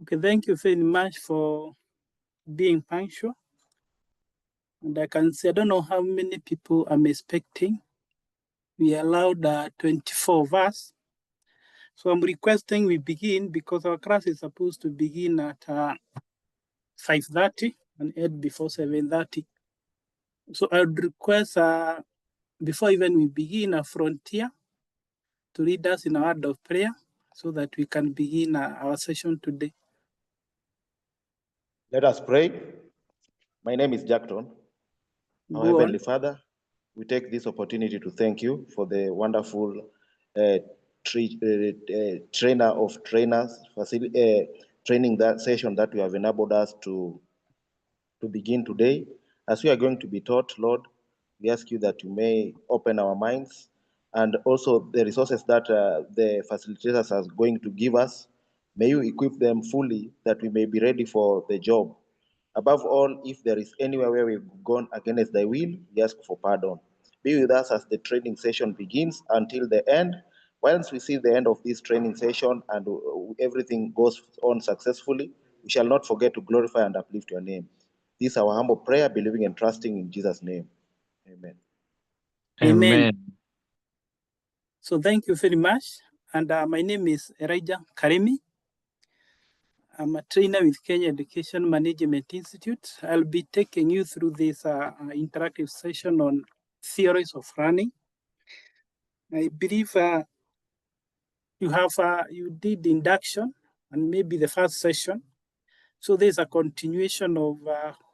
Okay, thank you very much for being punctual. And I can say, I don't know how many people I'm expecting. We allowed 24 of us. So I'm requesting we begin because our class is supposed to begin at 5:30 and end before 7:30. So I would request, before even we begin, a frontier to lead us in a word of prayer so that we can begin our session today. Let us pray. My name is Jackton. Our Heavenly Father, we take this opportunity to thank you for the wonderful trainer of trainers training that session that you have enabled us to begin today. As we are going to be taught, Lord, we ask you that you may open our minds and also the resources that the facilitators are going to give us. May you equip them fully that we may be ready for the job. Above all, if there is anywhere where we've gone against thy will, we ask for pardon. Be with us as the training session begins until the end. Once we see the end of this training session and everything goes on successfully, we shall not forget to glorify and uplift your name. This is our humble prayer, believing and trusting in Jesus' name. Amen. Amen. So thank you very much. And my name is Elijah Karemi. I'm a trainer with Kenya Education Management Institute. I'll be taking you through this interactive session on theories of learning. I believe you did induction and maybe the first session. So there's a continuation of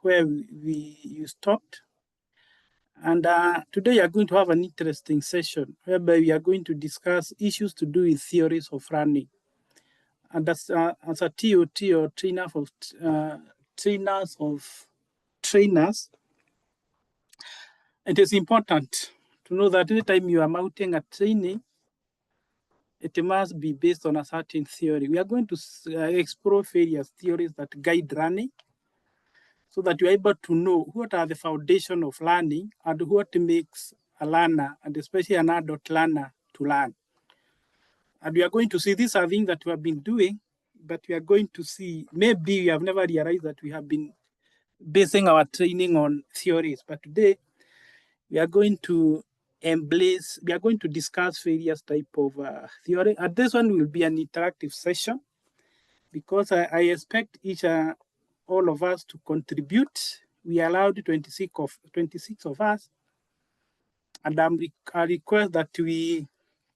where you stopped. And today you're going to have an interesting session whereby we are going to discuss issues to do with theories of learning. And as a TOT or trainers of trainers, it is important to know that any time you are mounting a training, it must be based on a certain theory. We are going to explore various theories that guide learning so that you're able to know what are the foundation of learning and what makes a learner, and especially an adult learner, to learn. And we are going to see these are things that we have been doing, but we are going to see, maybe we have never realized that we have been basing our training on theories. But today, we are going to discuss various type of theory. And this one will be an interactive session because I expect all of us to contribute. We allowed 26 of us. And I request that we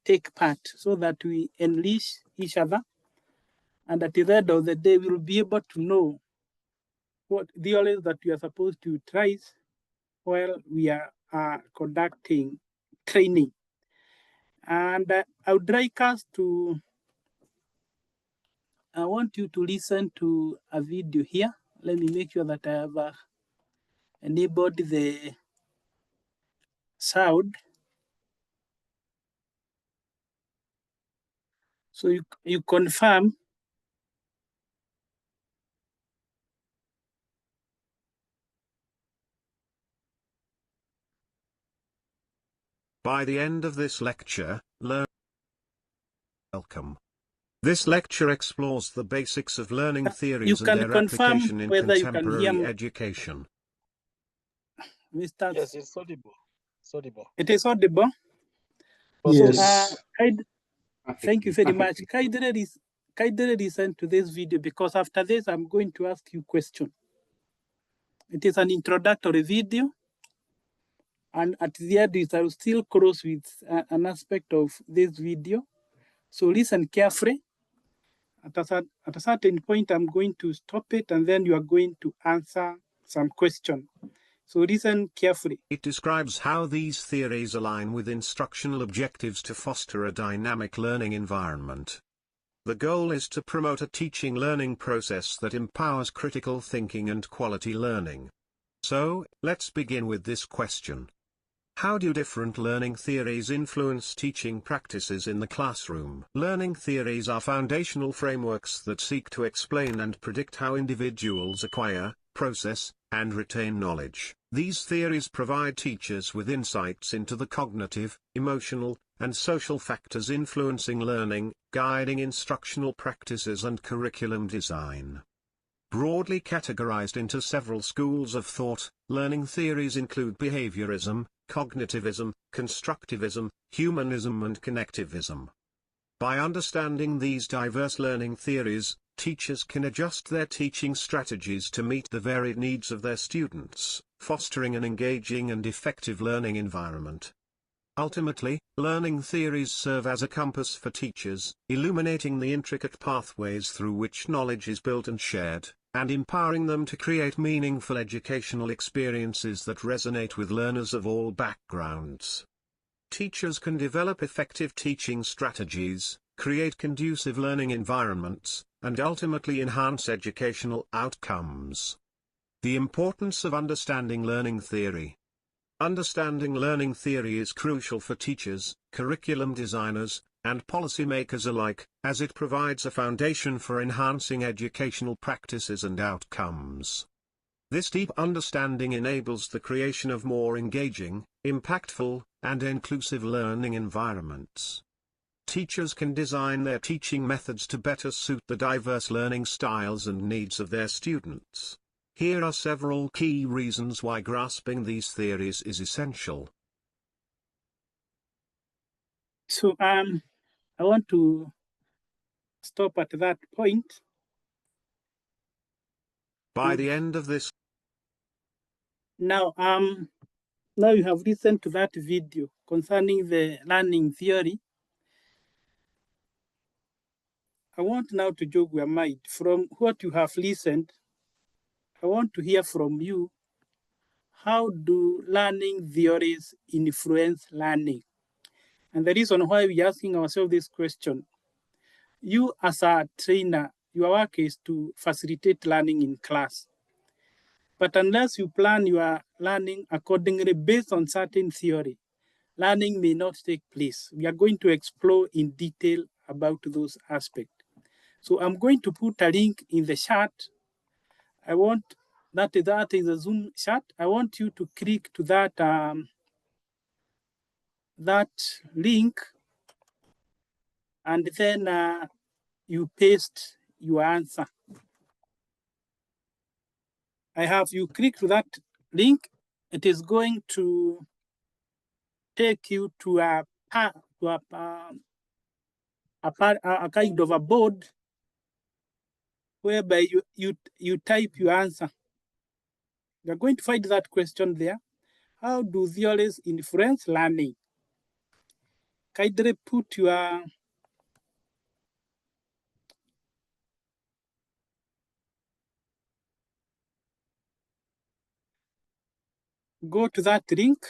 take part so that we enlist each other. And at the end of the day, we'll be able to know what theories that we are supposed to utilize while we are conducting training. And I would like us to, I want you to listen to a video here. Let me make sure that I have enabled the sound. So you confirm. By the end of this lecture, welcome. This lecture explores the basics of learning theories and their application in contemporary education. Mr. Yes, it's audible. It's audible. It is audible? Yes. So, thank you very much. Kindly listen to this video because after this, I'm going to ask you a question. It is an introductory video. And at the end, I will still close with an aspect of this video. So listen carefully. At a certain point, I'm going to stop it, and then you are going to answer some question. So listen carefully. It describes how these theories align with instructional objectives to foster a dynamic learning environment. The goal is to promote a teaching-learning process that empowers critical thinking and quality learning. So, let's begin with this question. How do different learning theories influence teaching practices in the classroom? Learning theories are foundational frameworks that seek to explain and predict how individuals acquire, process, and retain knowledge. These theories provide teachers with insights into the cognitive, emotional, and social factors influencing learning, guiding instructional practices and curriculum design. Broadly categorized into several schools of thought, learning theories include behaviorism, cognitivism, constructivism, humanism and connectivism. By understanding these diverse learning theories, teachers can adjust their teaching strategies to meet the varied needs of their students, fostering an engaging and effective learning environment. Ultimately, learning theories serve as a compass for teachers, illuminating the intricate pathways through which knowledge is built and shared, and empowering them to create meaningful educational experiences that resonate with learners of all backgrounds. Teachers can develop effective teaching strategies, create conducive learning environments, and ultimately enhance educational outcomes. The importance of understanding learning theory. Understanding learning theory is crucial for teachers, curriculum designers, and policymakers alike, as it provides a foundation for enhancing educational practices and outcomes. This deep understanding enables the creation of more engaging, impactful, and inclusive learning environments. Teachers can design their teaching methods to better suit the diverse learning styles and needs of their students. Here are several key reasons why grasping these theories is essential. So I want to stop at that point. By the end of this, now you have listened to that video concerning the learning theory. I want now to jog your mind from what you have listened. I want to hear from you. How do learning theories influence learning? And the reason why we're asking ourselves this question, you as a trainer, your work is to facilitate learning in class. But unless you plan your learning accordingly based on certain theory, learning may not take place. We are going to explore in detail about those aspects. So I'm going to put a link in the chat. I want that is a Zoom chat. I want you to click to that that link, and then you paste your answer. I have you click to that link. It is going to take you to a kind of a board whereby you type your answer. You're going to find that question there. How do theories influence learning? Kindly put your go to that link.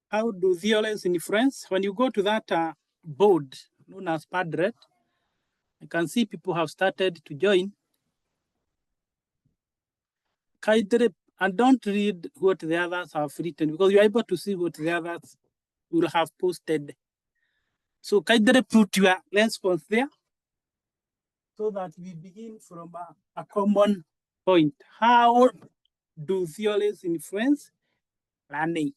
How do theories influence? When you go to that board known as Padlet, I can see people have started to join. Kindly, and don't read what the others have written because you're able to see what the others will have posted. So kindly put your response there so that we begin from a common point. How do theories influence learning?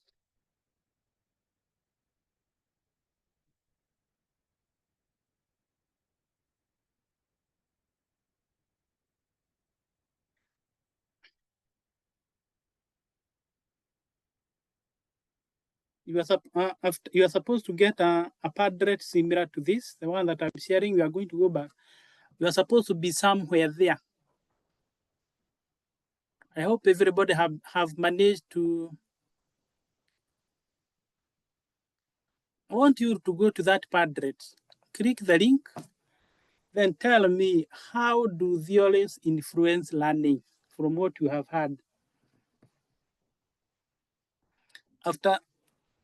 You are supposed to get a Padlet similar to this, the one that I'm sharing. We are going to go back. You are supposed to be somewhere there. I hope everybody have managed to. I want you to go to that Padlet, click the link, then tell me how do theories influence learning from what you have heard.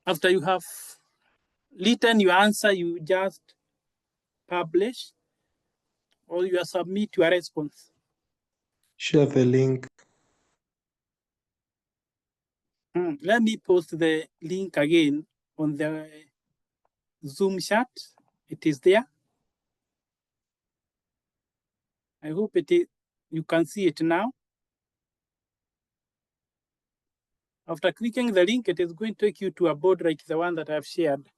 After you have written your answer, you just publish or you submit your response. Share the link. Let me post the link again on the Zoom chat. It is there. I hope you can see it now. After clicking the link, it is going to take you to a board like the one that I've shared.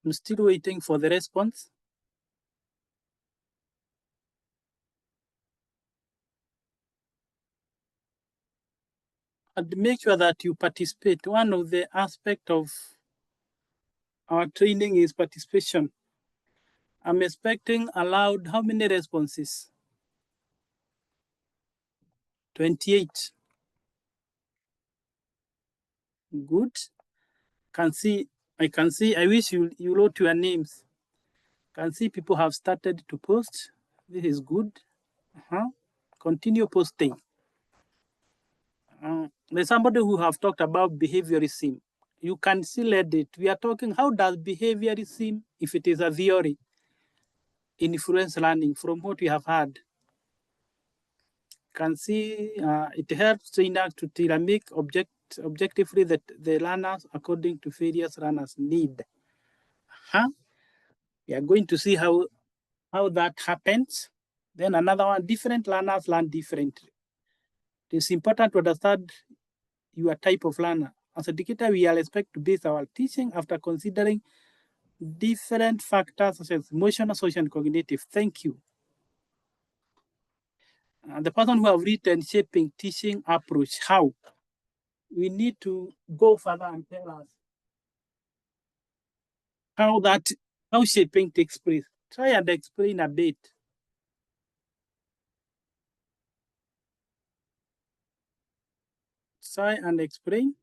I'm still waiting for the response. And make sure that you participate. One of the aspects of our training is participation. I'm expecting allowed how many responses? 28. Good. I can see, I wish you wrote your names. Can see people have started to post. This is good. Continue posting. There's somebody who have talked about behaviorism. You can still edit. We are talking, how does behaviorism, if it is a theory, influence learning from what we have heard? Can see it helps trainers to tailor-make objectively the learners according to various learners' need. We are going to see how that happens. Then another one, different learners learn differently. It is important to understand your type of learner. As a educator, we are expected to base our teaching after considering different factors such as emotional, social, and cognitive. Thank you. The person who have written shaping teaching approach, how? We need to go further and tell us how shaping takes place. Try and explain a bit. Try and explain.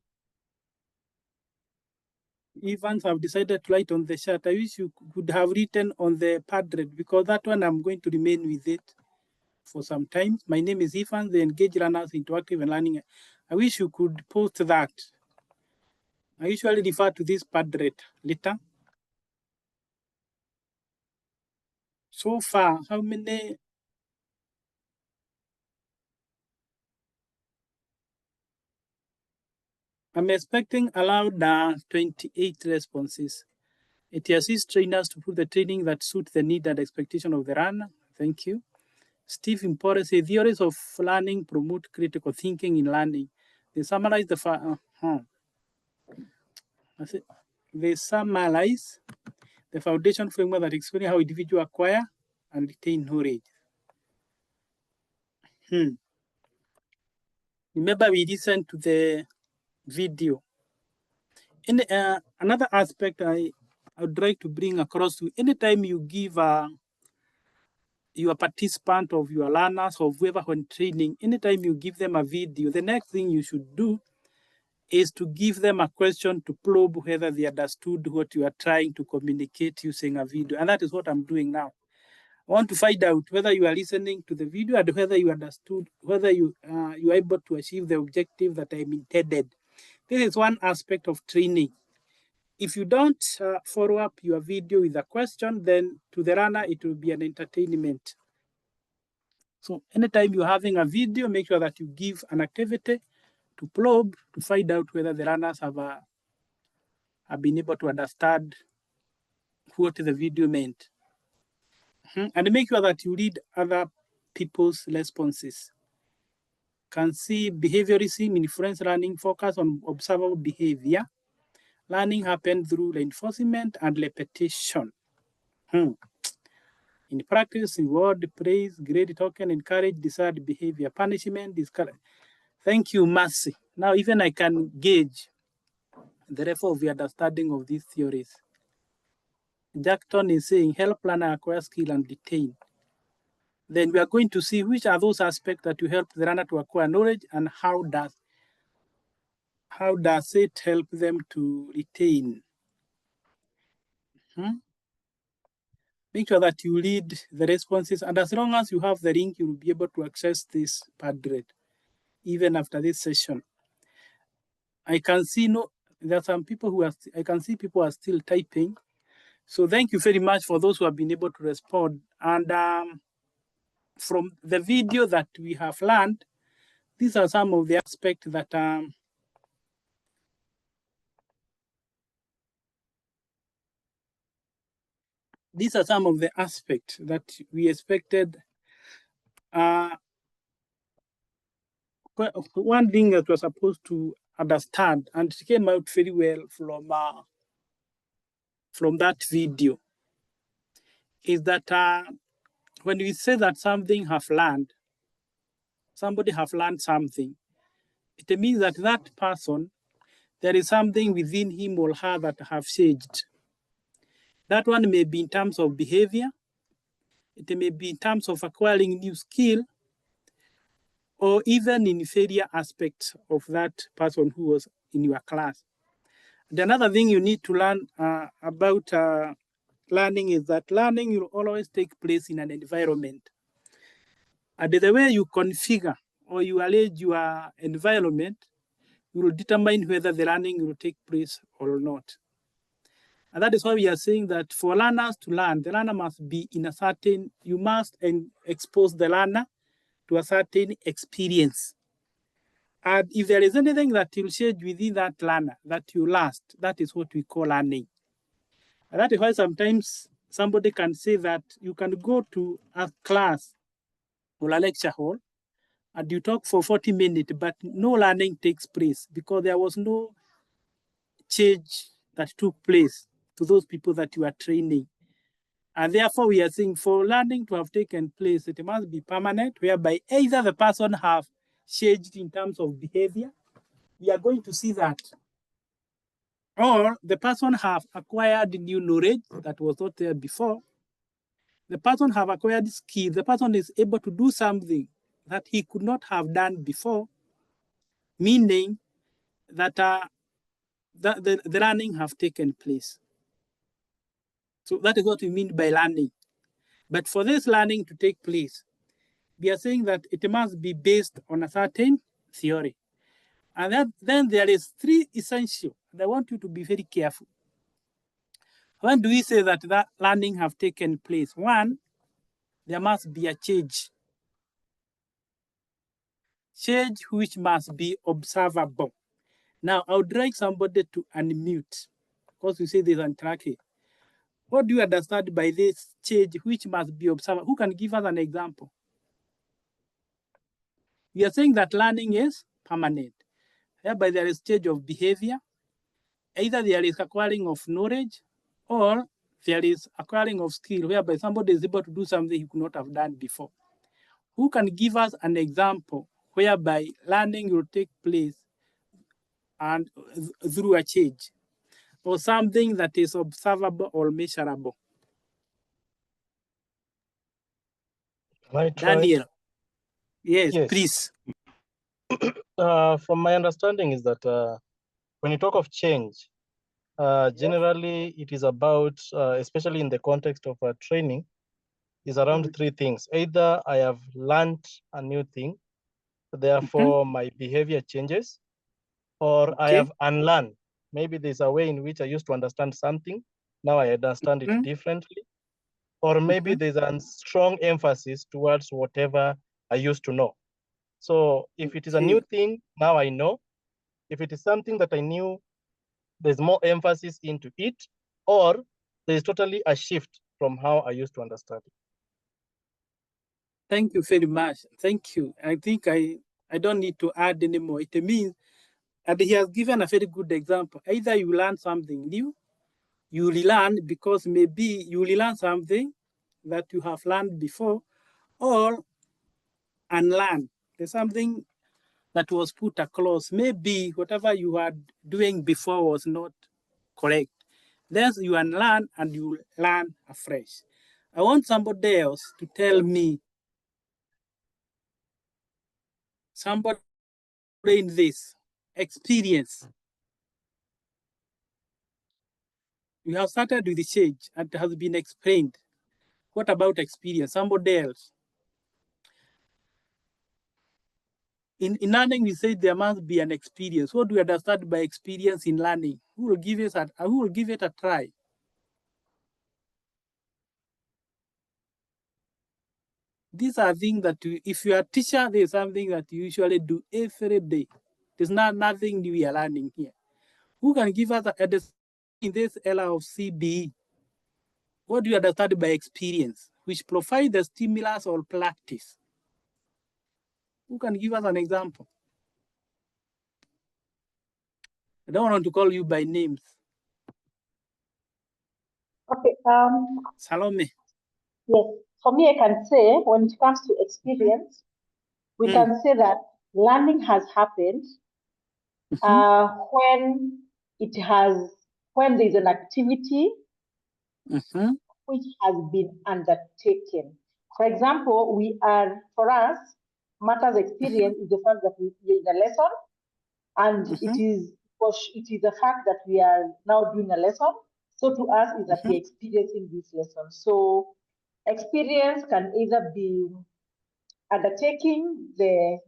Evans have decided to write on the chat. I wish you could have written on the padlet because that one I'm going to remain with it for some time. My name is Evans, the Engage Learners Interactive and Learning. I wish you could post that. I usually refer to this padlet later. So far, how many? I'm expecting allowed 28 responses. It assists trainers to put the training that suit the need and expectation of the learner. Thank you. Steve Impore says, theories of learning promote critical thinking in learning. They summarize the foundation framework that explains how individuals acquire and retain knowledge. Remember, we listened to the video. In another aspect I would like to bring across to anytime you give your participant of your learners or whoever on training, anytime you give them a video, the next thing you should do is to give them a question to probe whether they understood what you are trying to communicate using a video. And that is what I'm doing now. I want to find out whether you are listening to the video and whether you understood, whether you are able to achieve the objective that I'm intended. This is one aspect of training. If you don't follow up your video with a question, then to the learner, it will be an entertainment. So anytime you're having a video, make sure that you give an activity to probe to find out whether the learners have been able to understand what the video meant. And make sure that you read other people's responses. Can see behaviorism, influence learning, focus on observable behavior. Learning happens through reinforcement and repetition. In practice, reward, praise, grade, token, encourage, desired behavior, punishment, discourage. Thank you, Mercy. Now, even I can gauge the level of the understanding of these theories. Jackton is saying, help learner acquire skill and retain. Then we are going to see which are those aspects that you help the learner to acquire knowledge and how does it help them to retain. Make sure that you read the responses, and as long as you have the link, you will be able to access this padlet even after this session. I can see there are some people who I can see people are still typing. So thank you very much for those who have been able to respond. And from the video that we have learned, these are some of the aspects that these are some of the aspects that we expected. One thing that we're supposed to understand, and it came out very well from that video, is that when we say that somebody have learned something, it means that that person, there is something within him or her that have changed. That one may be in terms of behavior, it may be in terms of acquiring new skill, or even in inferior aspects of that person who was in your class. And another thing you need to learn about learning is that learning will always take place in an environment. And the way you configure or you arrange your environment will determine whether the learning will take place or not. And that is why we are saying that for learners to learn, the learner must be in a certain, you must expose the learner to a certain experience. And if there is anything that will change within that learner that you last, that is what we call learning. And that is why sometimes somebody can say that you can go to a class or a lecture hall and you talk for 40 minutes, but no learning takes place because there was no change that took place to those people that you are training. And therefore, we are saying for learning to have taken place, it must be permanent, whereby either the person have changed in terms of behavior, we are going to see that, or the person have acquired new knowledge that was not there before. The person have acquired skill. The person is able to do something that he could not have done before, meaning that the learning have taken place. So that is what we mean by learning. But for this learning to take place, we are saying that it must be based on a certain theory. And then there is three essential, and I want you to be very careful. When do we say that learning have taken place? One, there must be a change. Change which must be observable. Now, I would like somebody to unmute, because you say there's an tracking. What do you understand by this change which must be observable? Who can give us an example? We are saying that learning is permanent, whereby there is change of behavior. Either there is acquiring of knowledge or there is acquiring of skill, whereby somebody is able to do something he could not have done before. Who can give us an example whereby learning will take place and through a change, or something that is observable or measurable? Daniel. Yes, please. From my understanding is that when you talk of change, generally it is about, especially in the context of training, is around three things. Either I have learned a new thing, therefore my behavior changes, or I have unlearned. Maybe there's a way in which I used to understand something, now I understand it differently. Or maybe there's a strong emphasis towards whatever I used to know. So if it is a new thing, now I know. If it is something that I knew, there's more emphasis into it, or there's totally a shift from how I used to understand it. Thank you very much. Thank you. I think I don't need to add anymore. It means, and he has given a very good example. Either you learn something new, you relearn because maybe you relearn something that you have learned before, or unlearn. There's something that was put across. Maybe whatever you were doing before was not correct. Then you unlearn and you learn afresh. I want somebody else to tell me, somebody in this experience. We have started with the change and it has been explained. What about experience? Somebody else. In learning, we say there must be an experience. What do we understand by experience in learning? Who will give it a try? These are things that if you are a teacher, there's something that you usually do every day. There's nothing new we are learning here. Who can give us in this era of CBE? what do you understand by experience, which provide the stimulus or practice? Who can give us an example? I don't want to call you by names. Okay. Salome. Yes. For me, I can say when it comes to experience, we can say that learning has happened when there's an activity which has been undertaken. For example, for us, matters experience is the fact that we are in a lesson, and it is the fact that we are now doing a lesson. So to us is that we are experiencing this lesson. So experience can either be undertaking the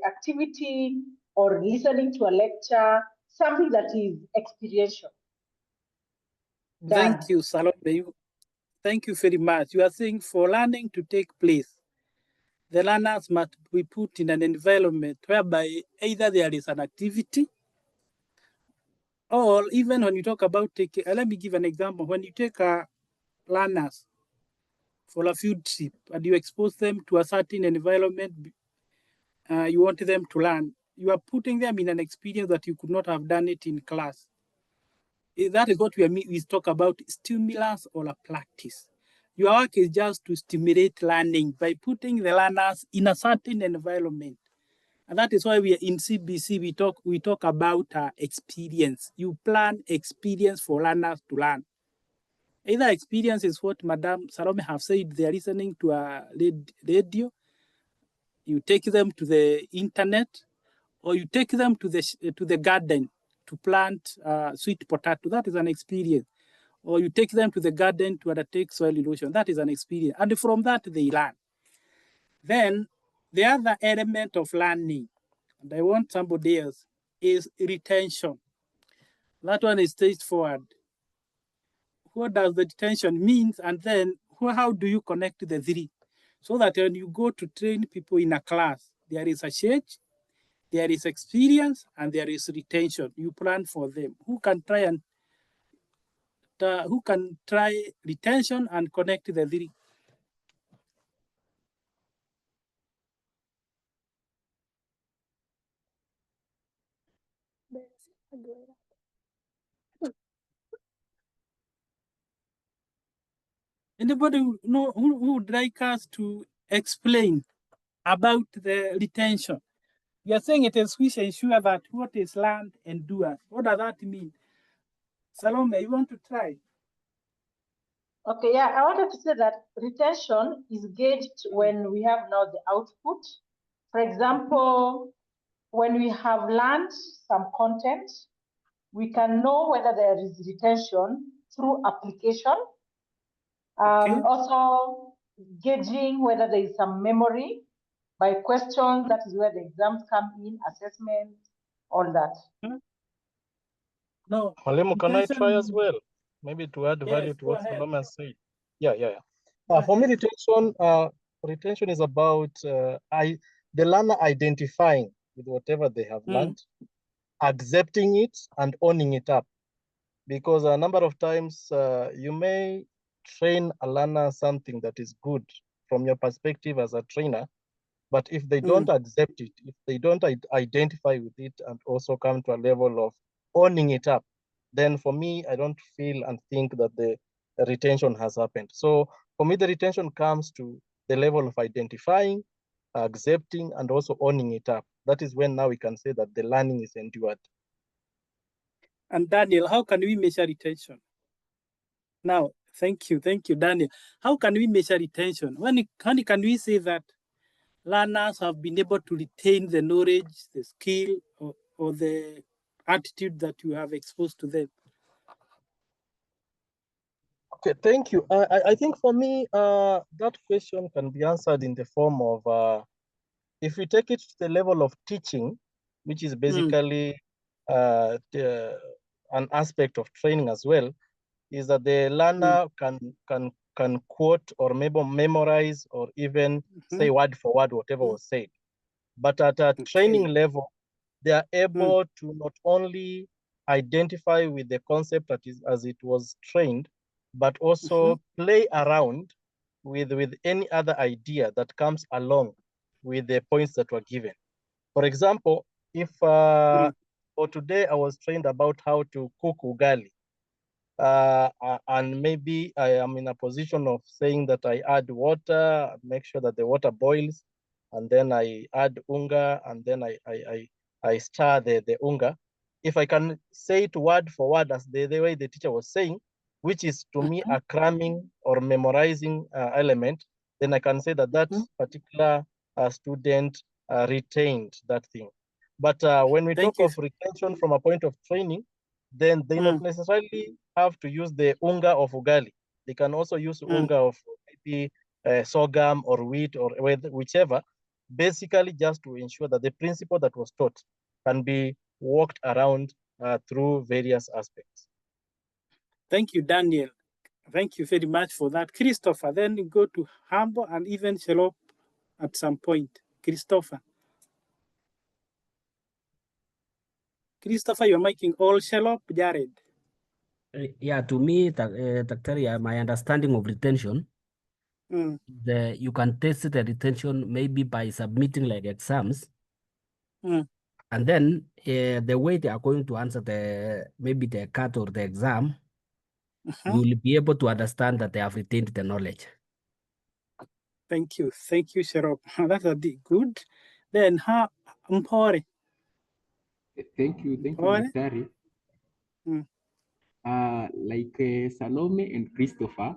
activity or listening to a lecture, something that is experiential. Thank you, Salome. Thank you very much. You are saying for learning to take place, the learners must be put in an environment whereby either there is an activity, or even when you talk about taking, let me give an example. When you take learners for a field trip and you expose them to a certain environment, you want them to learn, you are putting them in an experience that you could not have done it in class. That is what we talk about, stimulus or a practice. Your work is just to stimulate learning by putting the learners in a certain environment. And that is why we are in CBC, we talk about experience. You plan experience for learners to learn. Either experience is what Madam Salome have said, they are listening to a radio, you take them to the internet, or you take them to the garden to plant sweet potato. That is an experience. Or you take them to the garden to undertake soil erosion. That is an experience. And from that, they learn. Then the other element of learning, and I want somebody else, is retention. That one is straightforward. What does the retention mean? And then how do you connect the three? So that when you go to train people in a class, there is a change, there is experience, and there is retention. You plan for them. Who can try retention and connect the three? Anybody know who would like us to explain about the retention? You are saying it is we ensure that what is learned endures. What does that mean? Salome, you want to try? Okay, yeah, I wanted to say that retention is gauged when we have now the output. For example, when we have learned some content, we can know whether there is retention through application. Also, gauging whether there is some memory by questions. That is where the exams come in, assessment, all that. No. Mwalimu, can I try as well? Maybe to add value to what Salome said. Yeah. For me, retention is about the learner identifying with whatever they have learned, accepting it and owning it up. Because a number of times you may train a learner something that is good from your perspective as a trainer, but if they don't accept it, if they don't identify with it and also come to a level of owning it up, then for me, I don't feel and think that the retention has happened. So for me, the retention comes to the level of identifying, accepting, and also owning it up. That is when now we can say that the learning is endured. And Daniel, how can we measure retention? Now, thank you, Daniel. How can we measure retention? When can we say that learners have been able to retain the knowledge, the skill, or the attitude that you have exposed to them? Okay, thank you. I think for me, that question can be answered in the form of, if we take it to the level of teaching, which is basically an aspect of training as well, is that the learner can quote or maybe memorize or even say word for word whatever was said. But at a training level, they are able to not only identify with the concept as it was trained, but also play around with any other idea that comes along with the points that were given. For example, if for today I was trained about how to cook ugali, and maybe I am in a position of saying that I add water, make sure that the water boils, and then I add unga, and then I stir the unga. If I can say it word for word as the way the teacher was saying, which is to me a cramming or memorizing element, then I can say that that particular student retained that thing. But when we talk of retention from a point of training, then they not necessarily have to use the unga of ugali. They can also use unga of maybe sorghum or wheat or whichever, basically just to ensure that the principle that was taught can be walked around through various aspects. Thank you, Daniel. Thank you very much for that. Christopher, then you go to Hambo and even Shalop at some point. Christopher, you're making all Shalop, Jared. Yeah, to me, Dr. my understanding of retention, you can test the retention maybe by submitting like exams. And then the way they are going to answer maybe the CAT or the exam, you will be able to understand that they have retained the knowledge. Thank you, Sharop. That's good. Then, Mpore. Thank you, Daktari. Like Salome and Christopher,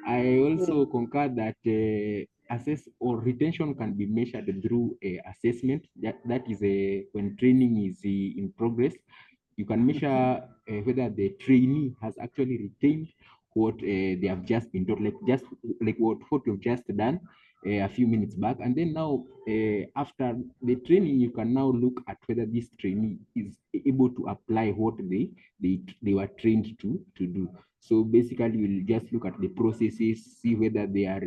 I also concur that assess or retention can be measured through assessment. That is when training is in progress. You can measure whether the trainee has actually retained what they have just been taught, like what you've just done a few minutes back. And then now, after the training, you can now look at whether this trainee is able to apply what they were trained to do. So basically, you'll just look at the processes, see whether they are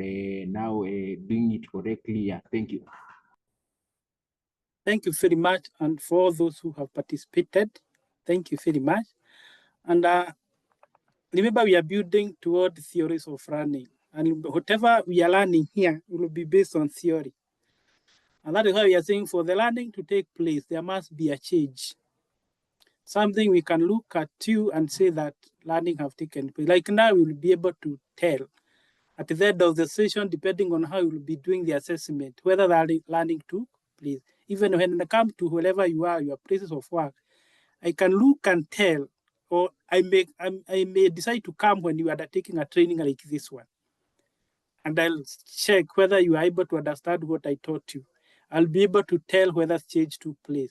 now doing it correctly. Yeah, thank you. Thank you very much. And for all those who have participated, thank you very much. And remember, we are building toward theories of learning. And whatever we are learning here will be based on theory. And that is why we are saying for the learning to take place, there must be a change. Something we can look at you and say that learning have taken place. Like now, we will be able to tell at the end of the session, depending on how you will be doing the assessment, whether the learning took place. Even when it comes to wherever you are, your places of work, I can look and tell, or I may decide to come when you are undertaking a training like this one. And I'll check whether you are able to understand what I taught you. I'll be able to tell whether change took place.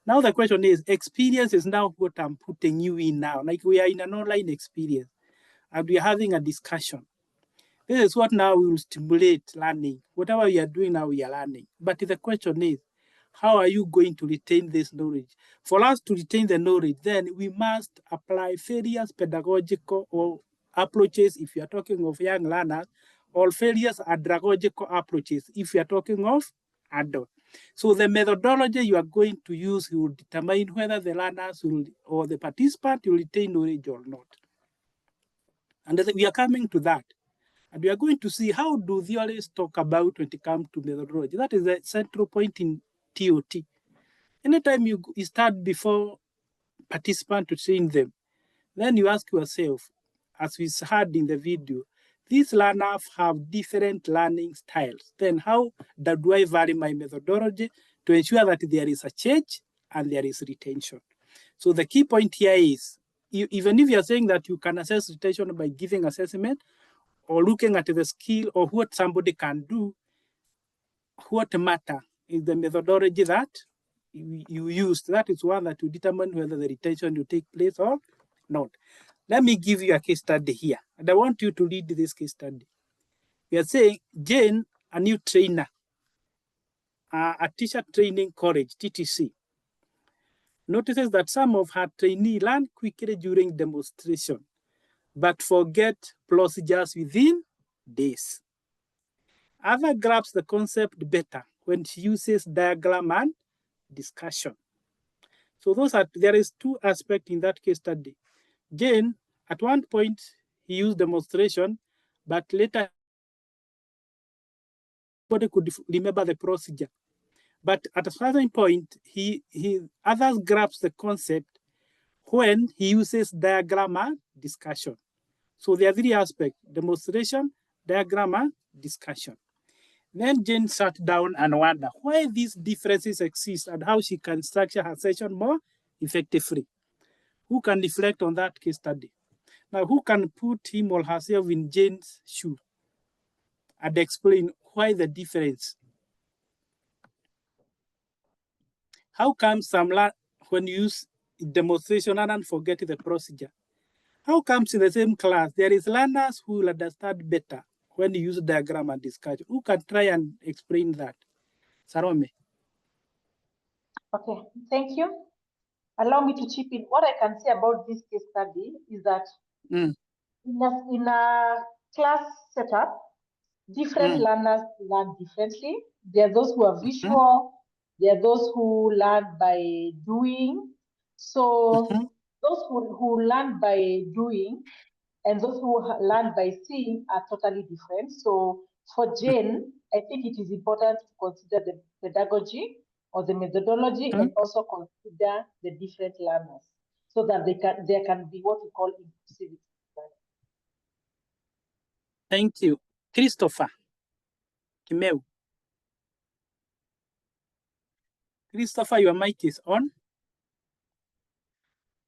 Now the question is, experience is now what I'm putting you in now. Like we are in an online experience and we are having a discussion. This is what now will stimulate learning. Whatever we are doing now, we are learning. But the question is, how are you going to retain this knowledge? For us to retain the knowledge, then we must apply various pedagogical or approaches if you are talking of young learners, or various andragogical approaches if you are talking of adult. So the methodology you are going to use will determine whether the learners will, or the participant will retain knowledge or not. And we are coming to that. And we are going to see how do theories talk about when it comes to methodology. That is the central point in TOT. Anytime you start before participant to train them, then you ask yourself, as we heard in the video, these learners have different learning styles. Then how do I vary my methodology to ensure that there is a change and there is retention? So the key point here is, even if you're saying that you can assess retention by giving assessment, or looking at the skill or what somebody can do, what matter is the methodology that you use. That is one that will determine whether the retention will take place or not. Let me give you a case study here. And I want you to read this case study. We are saying Jane, a new trainer, a teacher training college, TTC, notices that some of her trainees learn quickly during demonstration, but forget procedures within days. Other grasps the concept better when she uses diagram and discussion. So there is two aspects in that case study. Jane, at one point, he used demonstration, but later nobody could remember the procedure. But at a certain point, others grasp the concept when he uses diagram and discussion. So there are three aspects: demonstration, diagram, and discussion. Then Jane sat down and wondered why these differences exist and how she can structure her session more effectively. Who can reflect on that case study? Now, who can put him or herself in Jane's shoe and explain why the difference? How come some when you use demonstration and forget the procedure? How comes in the same class there is learners who will understand better when you use diagram and discussion? Who can try and explain that? Salome. Okay, thank you. Allow me to chip in. What I can say about this case study is that in a class setup, different learners learn differently. There are those who are visual, there are those who learn by doing. So those who learn by doing and those who learn by seeing are totally different. So for Jane, I think it is important to consider the pedagogy or the methodology and also consider the different learners so that there can be what we call inclusivity. Thank you. Christopher Kimeu. Christopher, your mic is on.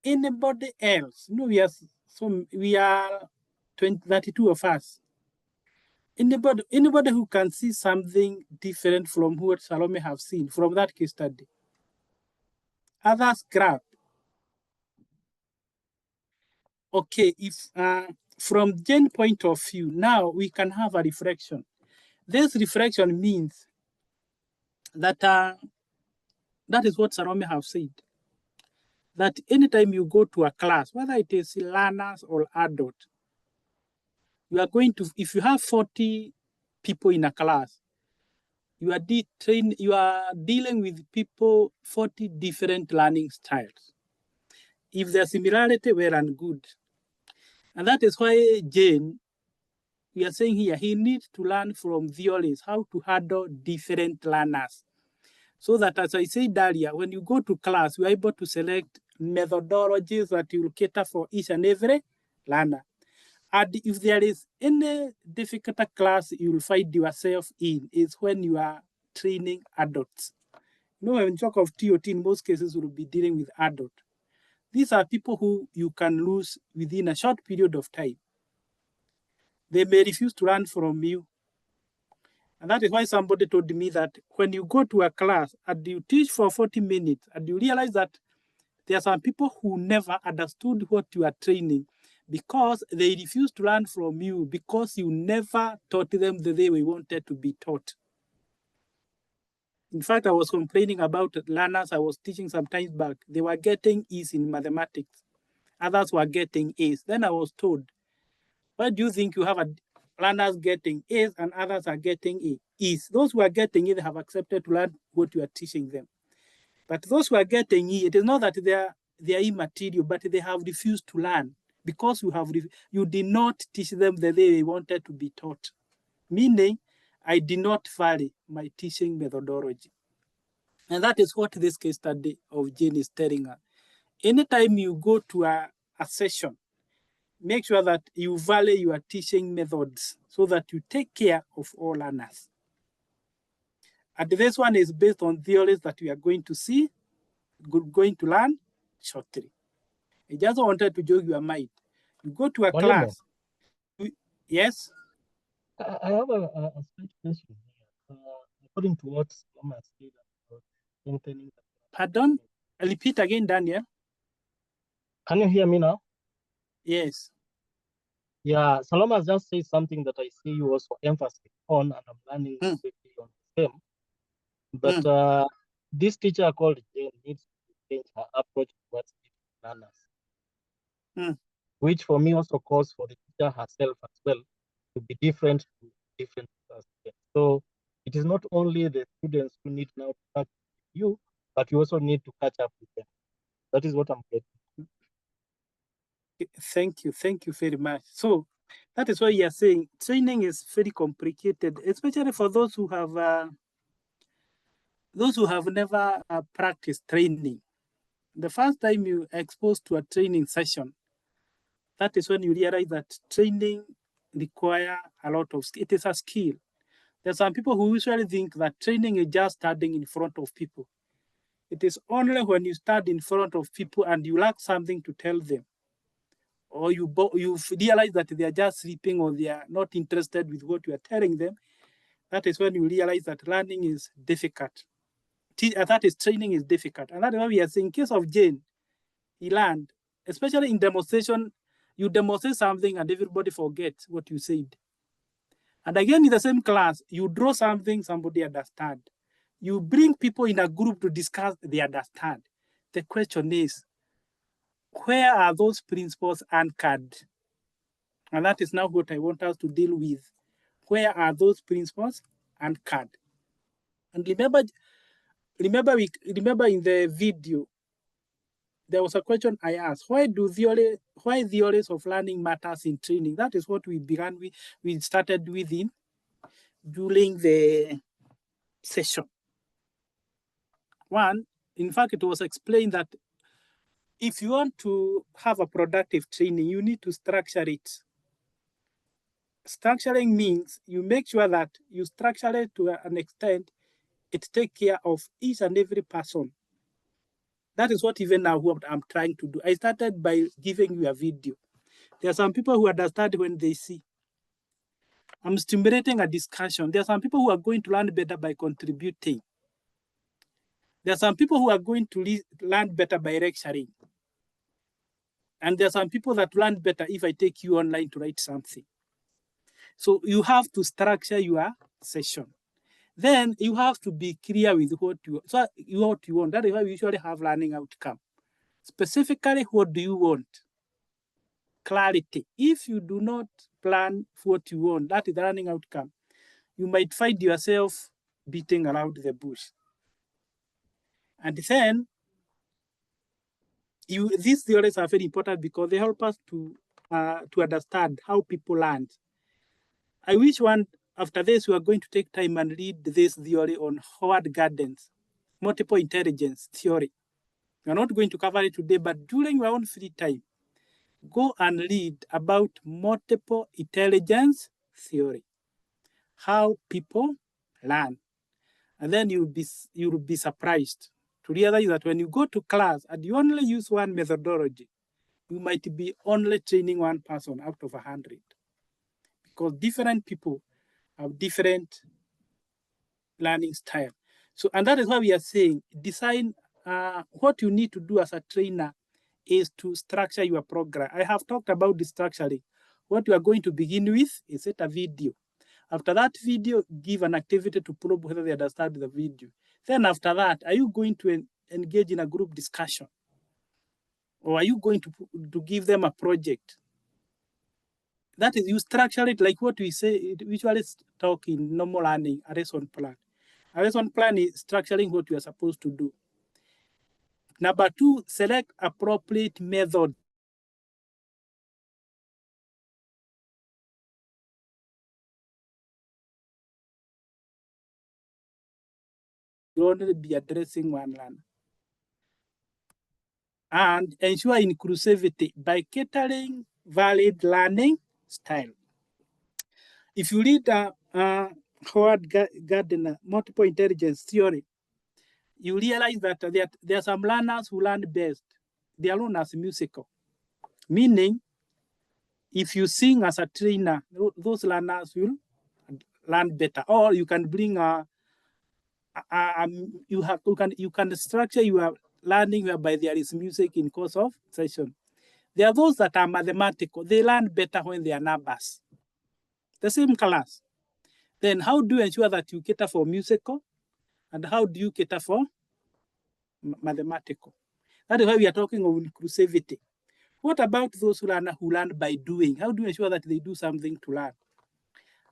Anybody else? No, we are 32 of us. Anybody who can see something different from what Salome have seen from that case study? Others grab. Okay, if from Jane's point of view, now we can have a reflection. This reflection means that that is what Salome have said. That anytime you go to a class, whether it is learners or adult, you are going to, if you have 40 people in a class, you are dealing with people, 40 different learning styles. If there's similarity, well and good. And that is why Jane, we are saying here, he needs to learn from violins how to handle different learners. So that, as I said earlier, when you go to class, you are able to select methodologies that will cater for each and every learner. And if there is any difficult class you will find yourself in, is when you are training adults. You know, when you talk of TOT, in most cases, we will be dealing with adults. These are people who you can lose within a short period of time. They may refuse to learn from you. And that is why somebody told me that when you go to a class and you teach for 40 minutes and you realize that there are some people who never understood what you are training because they refuse to learn from you because you never taught them the way we wanted to be taught. In fact, I was complaining about learners I was teaching some time back. They were getting E's in mathematics. Others were getting A's. Then I was told, why do you think you have learners getting A's and others are getting E's? Those who are getting E, they have accepted to learn what you are teaching them. But those who are getting E, it is not that they are immaterial, but they have refused to learn because you did not teach them the way they wanted to be taught. Meaning, I did not vary my teaching methodology. And that is what this case study of Jane is telling us. Anytime you go to a session, make sure that you value your teaching methods so that you take care of all learners. And this one is based on theories that we are going to see, going to learn shortly. I just wanted to jog your mind. You go to a class. Yes? I have a slight question here. According to what Mama said about maintaining the... Pardon? I'll repeat again, Daniel. Can you hear me now? Yes. Yeah, Saloma just said something that I see you also emphasize on, and I'm learning quickly on the same. But this teacher called Jane needs to change her approach towards learners, which for me also calls for the teacher herself as well to be different to different students. So it is not only the students who need now to catch up with you, but you also need to catch up with them. That is what I'm getting. Thank you very much. So that is why you are saying training is very complicated, especially for those who have never practiced training. The first time you are exposed to a training session, that is when you realize that training requires a lot of skill. It is a skill. There are some people who usually think that training is just standing in front of people. It is only when you stand in front of people and you lack something to tell them, or you realize that they are just sleeping or they are not interested with what you are telling them, that is when you realize that learning is difficult. That is, training is difficult. And that is why we are saying, in case of Jane, he learned, especially in demonstration, you demonstrate something and everybody forgets what you said. And again, in the same class, you draw something, somebody understand. You bring people in a group to discuss, they understand. The question is, where are those principles anchored? And that is now what I want us to deal with. Where are those principles anchored? And remember in the video, there was a question I asked: why theories of learning matters in training? That is what we began with. We started with during the session. One, in fact, it was explained that if you want to have a productive training, you need to structure it. Structuring means you make sure that you structure it to an extent it takes care of each and every person. That is what even now what I'm trying to do. I started by giving you a video. There are some people who understand when they see. I'm stimulating a discussion. There are some people who are going to learn better by contributing. There are some people who are going to learn better by lecturing. And there are some people that learn better if I take you online to write something. So you have to structure your session. Then you have to be clear with what you want. That is why we usually have learning outcome. Specifically, what do you want? Clarity. If you do not plan what you want, that is the learning outcome. You might find yourself beating around the bush. And then these theories are very important because they help us to understand how people learn. I wish after this, we are going to take time and read this theory on Howard Gardner's multiple intelligence theory. We are not going to cover it today, but during your own free time, go and read about multiple intelligence theory, how people learn. And then you'll be surprised to realize that when you go to class and you only use one methodology, you might be only training one person out of 100. Because different people have different learning style. So, and that is why we are saying design what you need to do as a trainer is to structure your program. I have talked about the structuring. What you are going to begin with is set a video. After that video, give an activity to probe whether they understand the video. Then after that, are you going to engage in a group discussion? Or are you going to give them a project? That is, you structure it like what we say, we usually talk in normal learning, a lesson plan. A lesson plan is structuring what you are supposed to do. Number two, select appropriate method. You only be addressing one learner. And ensure inclusivity by catering valid learning style. If you read Howard Gardner, multiple intelligence theory, you realize that there are some learners who learn best. They are known as musical. Meaning, if you sing as a trainer, those learners will learn better. Or you can bring you can structure your learning whereby there is music in course of session. There are those that are mathematical. They learn better when they are numbers. The same class. Then how do you ensure that you cater for musical? And how do you cater for mathematical? That is why we are talking of inclusivity. What about those who learn by doing? How do you ensure that they do something to learn?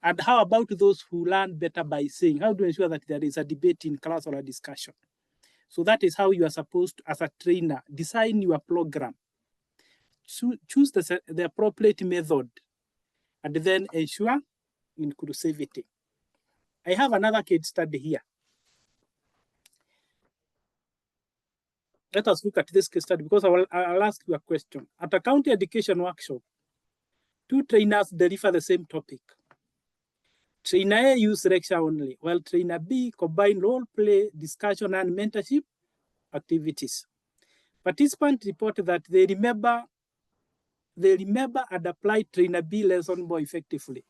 And how about those who learn better by saying? How do you ensure that there is a debate in class or a discussion? So that is how you are supposed to, as a trainer, design your program. choose the appropriate method and then ensure inclusivity. I have another case study here. Let us look at this case study because I'll ask you a question. At a county education workshop, 2 trainers deliver the same topic. Trainer A used lecture only, while Trainer B combined role play, discussion, and mentorship activities. Participants reported that they remember and applied Trainer B lesson more effectively.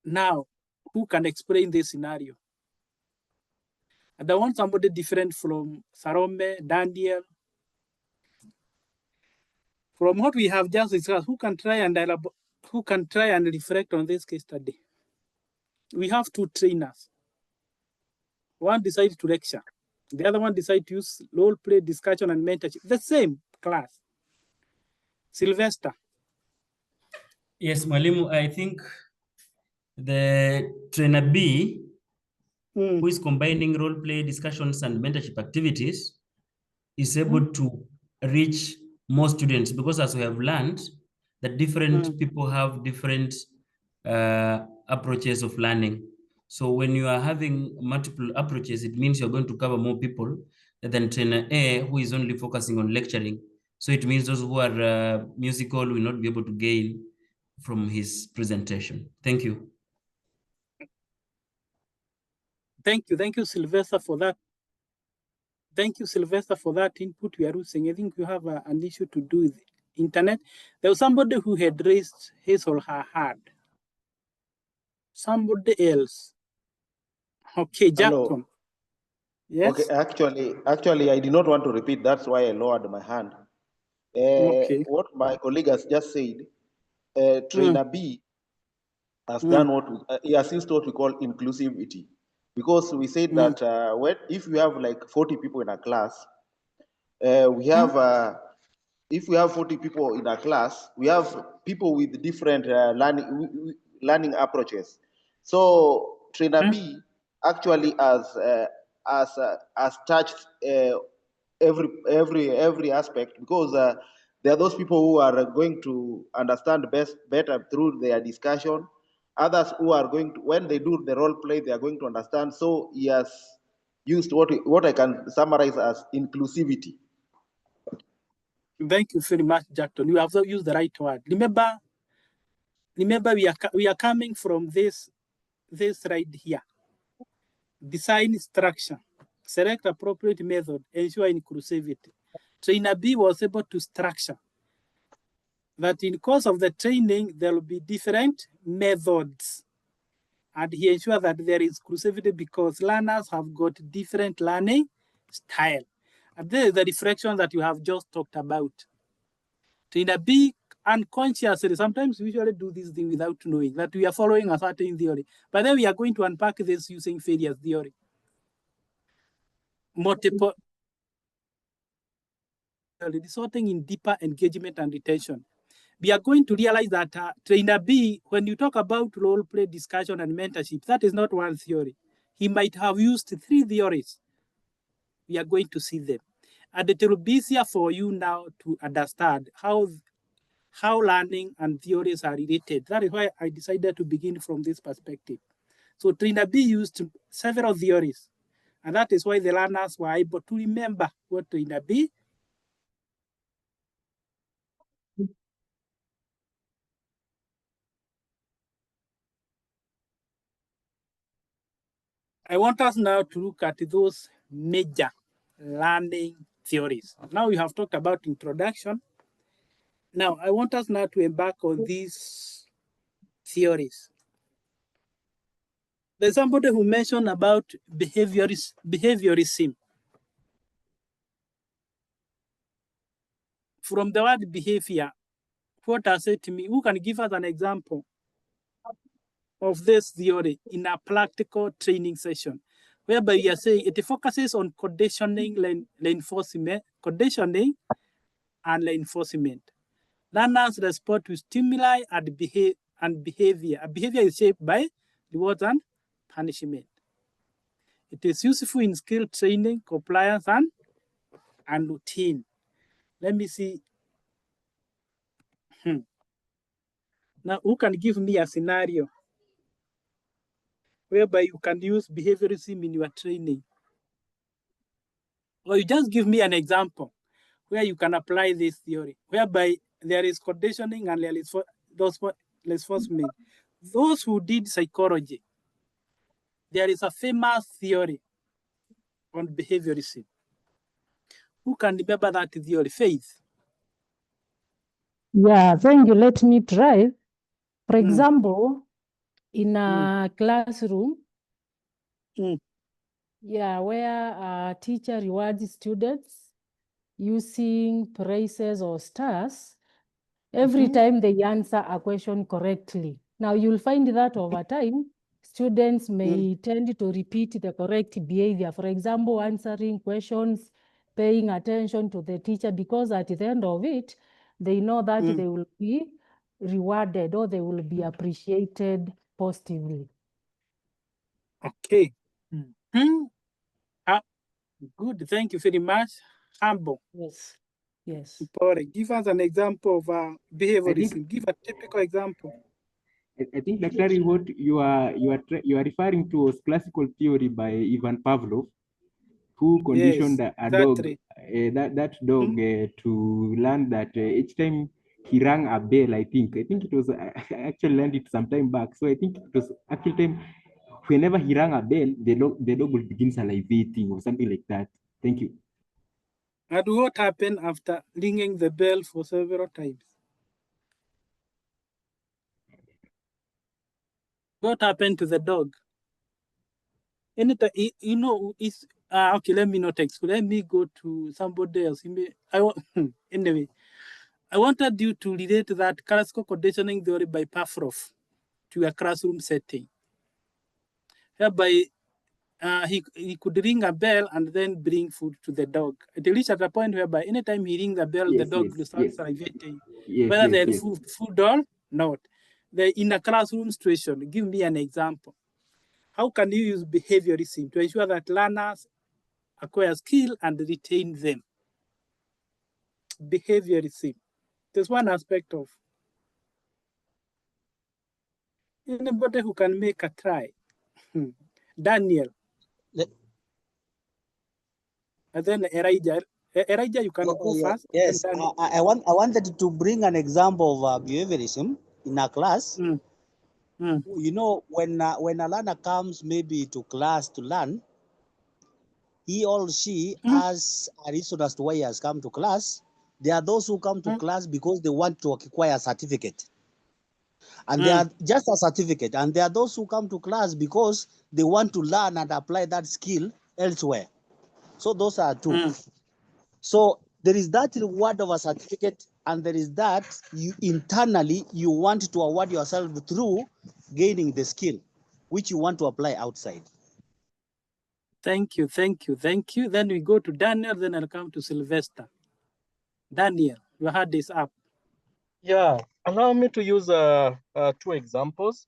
Now, who can explain this scenario? And I want somebody different from Salome, Daniel. From what we have just discussed, who can try and reflect on this case study? We have 2 trainers. One decided to lecture. The other one decided to use role play, discussion, and mentorship. The same class. Sylvester. Yes, Mwalimu, I think the trainer B, who is combining role play, discussions, and mentorship activities, is able to reach more students, because as we have learned, that different people have different approaches of learning. So when you are having multiple approaches, it means you're going to cover more people than trainer A, who is only focusing on lecturing. So it means those who are musical will not be able to gain from his presentation. Thank you. Thank you, Sylvester, for that. Thank you, Sylvester, for that input we are using. I think you have an issue to do with internet. There was somebody who had raised his or her hand. Somebody else. Okay, Jackson. Yes. Okay, actually, I did not want to repeat. That's why I lowered my hand. Okay. What my colleague has just said, trainer B has done what he assists what we call inclusivity, because we said that if we have like 40 people in a class, we have if we have 40 people in a class, we have people with different learning approaches. So trainer B actually has touched every aspect, because there are those people who are going to understand better through their discussion. Others who are going to, when they do the role play, they are going to understand. So he has used what I can summarize as inclusivity. Thank you very much, Jackson. You have used the right word. Remember, we are coming from this right here. Design structure, select appropriate method, ensure inclusivity. Trainer B was able to structure that in course of the training, there will be different methods. And he ensured that there is inclusivity because learners have got different learning style. And this is the reflection that you have just talked about. Trainer B unconsciously, sometimes we usually do this thing without knowing that we are following a certain theory. But then we are going to unpack this using failure theory. Multiple resulting in deeper engagement and retention. We are going to realize that trainer B, when you talk about role play, discussion, and mentorship, that is not one theory. He might have used 3 theories. We are going to see them. And it will be easier for you now to understand how learning and theories are related. That is why I decided to begin from this perspective. So trainer B used several theories. And that is why the learners were able to remember what trainer B. I want us now to look at those major learning theories. Now we have talked about introduction. Now I want us now to embark on these theories. There's somebody who mentioned about behaviorism. From the word behavior, what does it mean? Who can give us an example of this theory in a practical training session, whereby we are saying it focuses on conditioning, conditioning and reinforcement. Learners respond to stimuli and behavior. Behavior is shaped by rewards and punishment. It is useful in skill training, compliance, and routine. Let me see. Now, who can give me a scenario whereby you can use behaviorism in your training? Or you just give me an example where you can apply this theory, whereby there is conditioning and there is reinforcement. Those who did psychology, there is a famous theory on behaviorism. Who can remember that theory? Faith? Yeah, thank you. Let me try. For example, in a classroom, yeah, where a teacher rewards students using praises or stars every time they answer a question correctly. Now, you'll find that over time, students may tend to repeat the correct behavior. For example, answering questions, paying attention to the teacher, because at the end of it, they know that they will be rewarded or they will be appreciated positively. Okay. Good. Thank you very much. Humble. Yes. Yes. Give us an example of behaviorism. Give a typical example. I think, Daktari, what you are referring to was classical theory by Ivan Pavlov, who conditioned a dog, that dog to learn that each time he rang a bell, I think it was, I actually learned it some time back. So I think it was actual time, whenever he rang a bell, the dog would begin salivating or something like that. Thank you. And what happened after ringing the bell for several times? What happened to the dog? Anytime, you know, it's okay. Let me not explain. Let me go to somebody else. Anyway, I wanted you to relate that classical conditioning theory by Pavlov to a classroom setting, whereby he could ring a bell and then bring food to the dog. It reached at a point whereby anytime he rings the bell, the dog will start salivating, whether there is food or not. In a classroom situation, give me an example. How can you use behaviorism to ensure that learners acquire skill and retain them? Behaviorism. There's one aspect of anybody who can make a try. Daniel. And then Elijah. Elijah, you can go first. Yes, I wanted to bring an example of behaviorism in a class. You know, when a learner comes maybe to class to learn, he or she has a reason as to why he has come to class. There are those who come to class because they want to acquire a certificate. And they are just a certificate. And there are those who come to class because they want to learn and apply that skill elsewhere. So those are two. So there is that reward of a certificate, and there is that you internally you want to award yourself through gaining the skill, which you want to apply outside. Thank you, thank you, thank you. Then we go to Daniel, then I'll come to Sylvester. Daniel, your hand is up. Yeah, allow me to use two examples.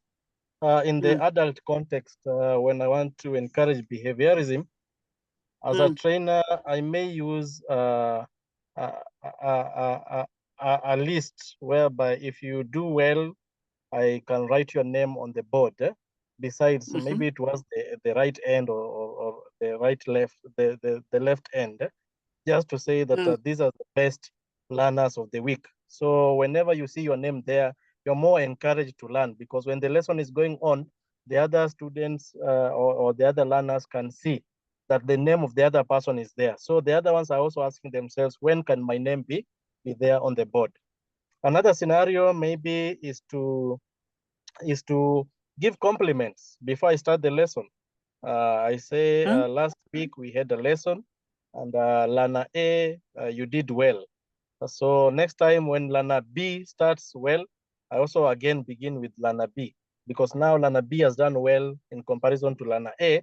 In the adult context, when I want to encourage behaviorism, as a trainer, I may use a list whereby if you do well, I can write your name on the board. Besides, maybe it was the right end or the right left, the left end, just to say that these are the best learners of the week. So whenever you see your name there, you're more encouraged to learn, because when the lesson is going on, the other students or the other learners can see that the name of the other person is there. So the other ones are also asking themselves, when can my name be there on the board? Another scenario maybe is to give compliments before I start the lesson. I say, last week we had a lesson, and learner A, you did well. So next time when learner B starts well, I also again begin with learner B, because now learner B has done well in comparison to learner A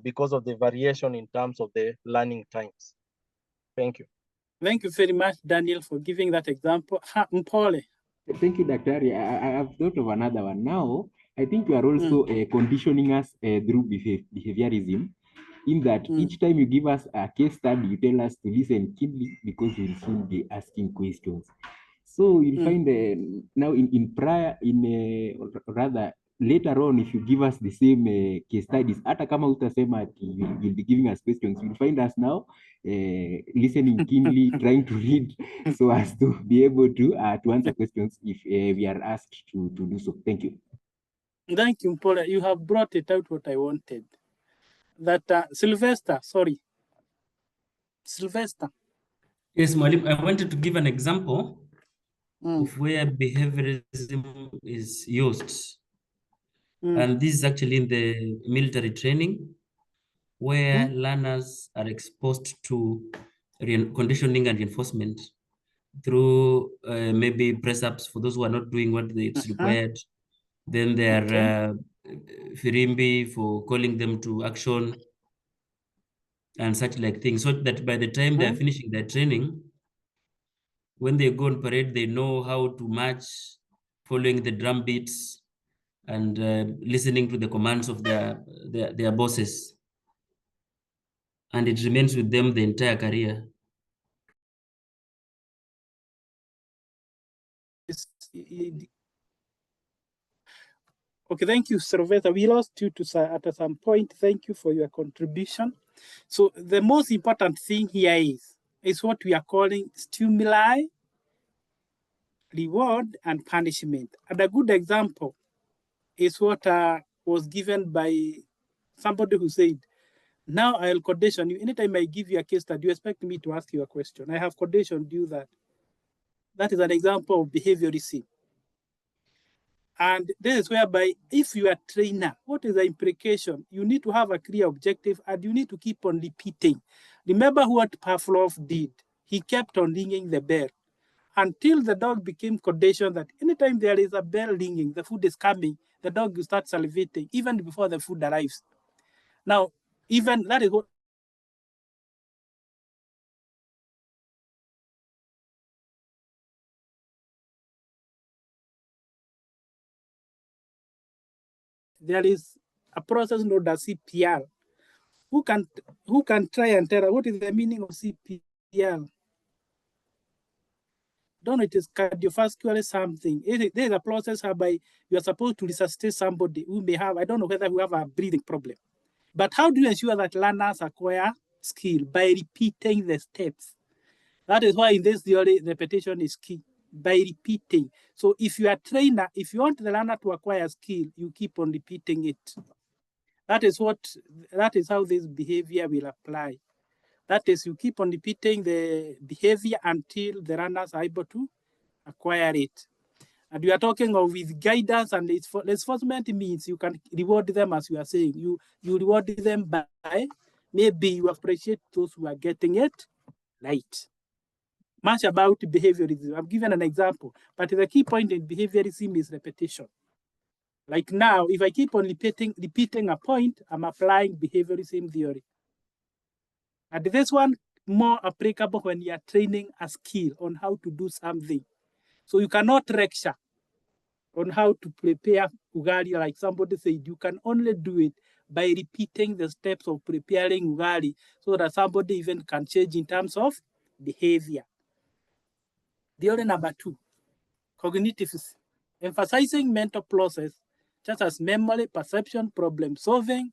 because of the variation in terms of the learning times. Thank you. Thank you very much, Daniel, for giving that example. Mpole. Thank you, Daktari. I have thought of another one. Now, I think you are also conditioning us through behaviorism. in that each time you give us a case study, you tell us to listen keenly because we'll soon be asking questions. So you'll find now rather later on, if you give us the same case studies, hata kama utasema you'll be giving us questions, you'll find us now listening keenly, trying to read so as to be able to answer questions if we are asked to do so. Thank you. Thank you, Paul. You have brought it out what I wanted. That Sylvester, sorry. Sylvester. Yes, Malim, I wanted to give an example of where behaviorism is used. And this is actually in the military training, where learners are exposed to conditioning and reinforcement through maybe press-ups for those who are not doing what it's required. Then there are firimbi for calling them to action and such like things, so that by the time they're finishing their training, when they go on parade, they know how to march, following the drum beats and listening to the commands of their bosses. And it remains with them the entire career. Okay, thank you, Sylvester. We lost you at some point. Thank you for your contribution. So the most important thing here is what we are calling stimuli, reward, and punishment. And a good example is what was given by somebody who said, now I'll condition you. Anytime I give you a case study, you expect me to ask you a question. I have conditioned you that. That is an example of behaviorism. And this is whereby if you are a trainer, what is the implication? You need to have a clear objective and you need to keep on repeating. Remember what Pavlov did. He kept on ringing the bell until the dog became conditioned that anytime there is a bell ringing, the food is coming, the dog will start salivating even before the food arrives. Now, even that is what there is a process known as CPR. Who can try and tell us what is the meaning of CPR? Don't know, it is cardiovascular something. There is a process whereby you are supposed to resuscitate somebody who may have, I don't know whether we have a breathing problem. But how do you ensure that learners acquire skill? By repeating the steps. That is why in this theory, repetition is key. By repeating. So if you are a trainer, if you want the learner to acquire skill, you keep on repeating it. That is how this behavior will apply. That is, you keep on repeating the behavior until the learners are able to acquire it. And we are talking of with guidance and enforcement means you can reward them, as you are saying. You reward them by maybe you appreciate those who are getting it right. Much about behaviorism. I've given an example, but the key point in behaviorism is repetition. Like now, if I keep on repeating a point, I'm applying behaviorism theory. And this one more applicable when you are training a skill on how to do something. So you cannot lecture on how to prepare ugali like somebody said. You can only do it by repeating the steps of preparing ugali so that somebody even can change in terms of behavior. Theory number 2, cognitivism, emphasizing mental process such as memory, perception, problem solving,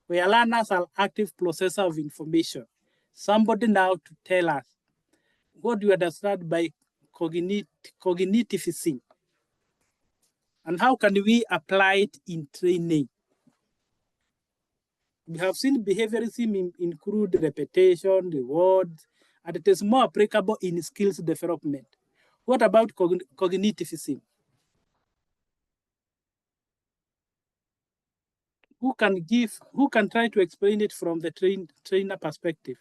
where learners are active processor of information. Somebody now to tell us, what do you understand by cognitivism? And how can we apply it in training? We have seen behaviorism include repetition, rewards, and it is more applicable in skills development. What about cognitivism? Who can try to explain it from the trainer perspective?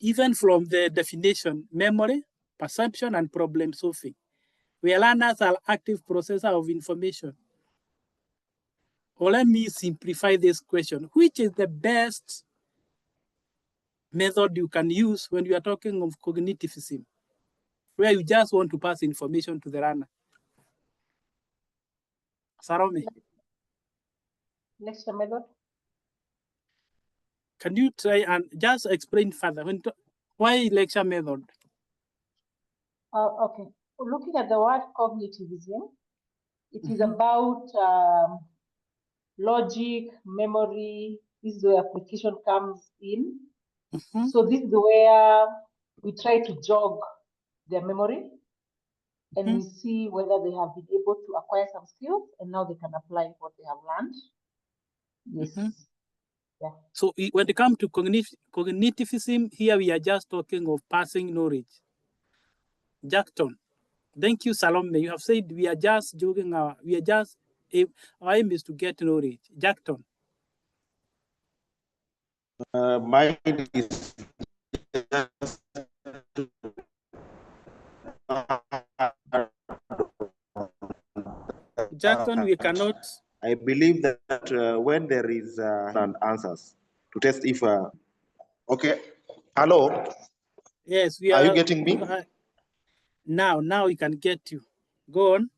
Even from the definition, memory, perception, and problem solving, where learners are active processor of information. Or let me simplify this question. Which is the best method you can use when you are talking of cognitivism, where you just want to pass information to the learner? Salome. Lecture method. Can you try and just explain further? Why lecture method? Okay. Looking at the word cognitivism, it is about logic, memory. This is where application comes in. So this is where we try to jog their memory and we see whether they have been able to acquire some skills and now they can apply what they have learned. Yes. Yeah. So when it comes to cognitivism, here we are just talking of passing knowledge. Jackton, thank you, Salome. You have said we are just joking. Our aim is to get knowledge. Jackton. Mine is Jackton, we cannot. I believe that when there is and answers to test if okay. Hello. Yes, we are you getting me? Now we can get you. Go on.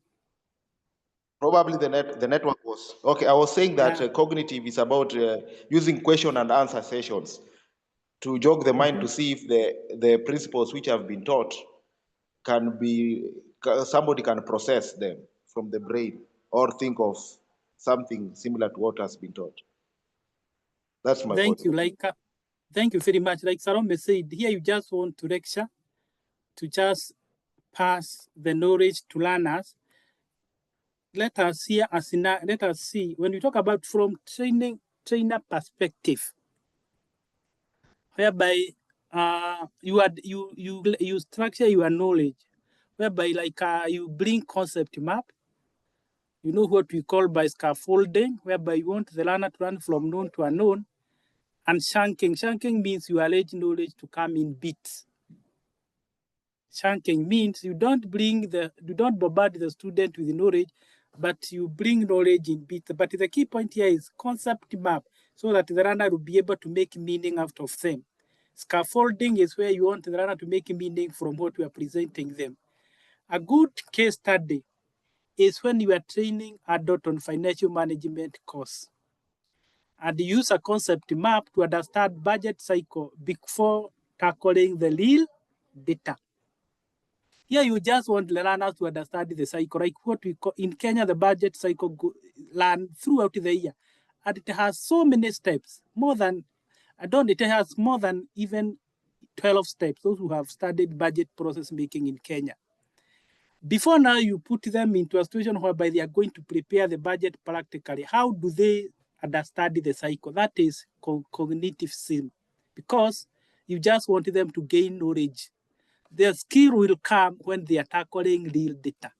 Probably the network was okay. I was saying that cognitive is about using question and answer sessions to jog the mind to see if the principles which have been taught somebody can process them from the brain or think of something similar to what has been taught. That's my point. Thank you. Thank you very much. Like Salome said, here you just want to lecture, to just pass the knowledge to learners. Let us see when we talk about from trainer perspective, whereby you structure your knowledge, whereby like you bring concept map. You know what we call by scaffolding, whereby you want the learner to run from known to unknown, and chunking. Chunking means you allege knowledge to come in bits. Chunking means you don't bombard the student with knowledge, but you bring knowledge in bits. But the key point here is concept map, so that the learner will be able to make meaning out of them. Scaffolding is where you want the learner to make meaning from what we are presenting them. A good case study is when you are training adult on financial management course, and use a concept map to understand budget cycle before tackling the real data. Here you just want the learners to understand the cycle, like what we call in Kenya, the budget cycle learn throughout the year. And it has so many steps, it has more than even 12 steps, those who have studied budget process making in Kenya. Before now, you put them into a situation whereby they are going to prepare the budget practically. How do they understand the cycle? That is cognitive sim, because you just want them to gain knowledge. Their skill will come when they are tackling real data.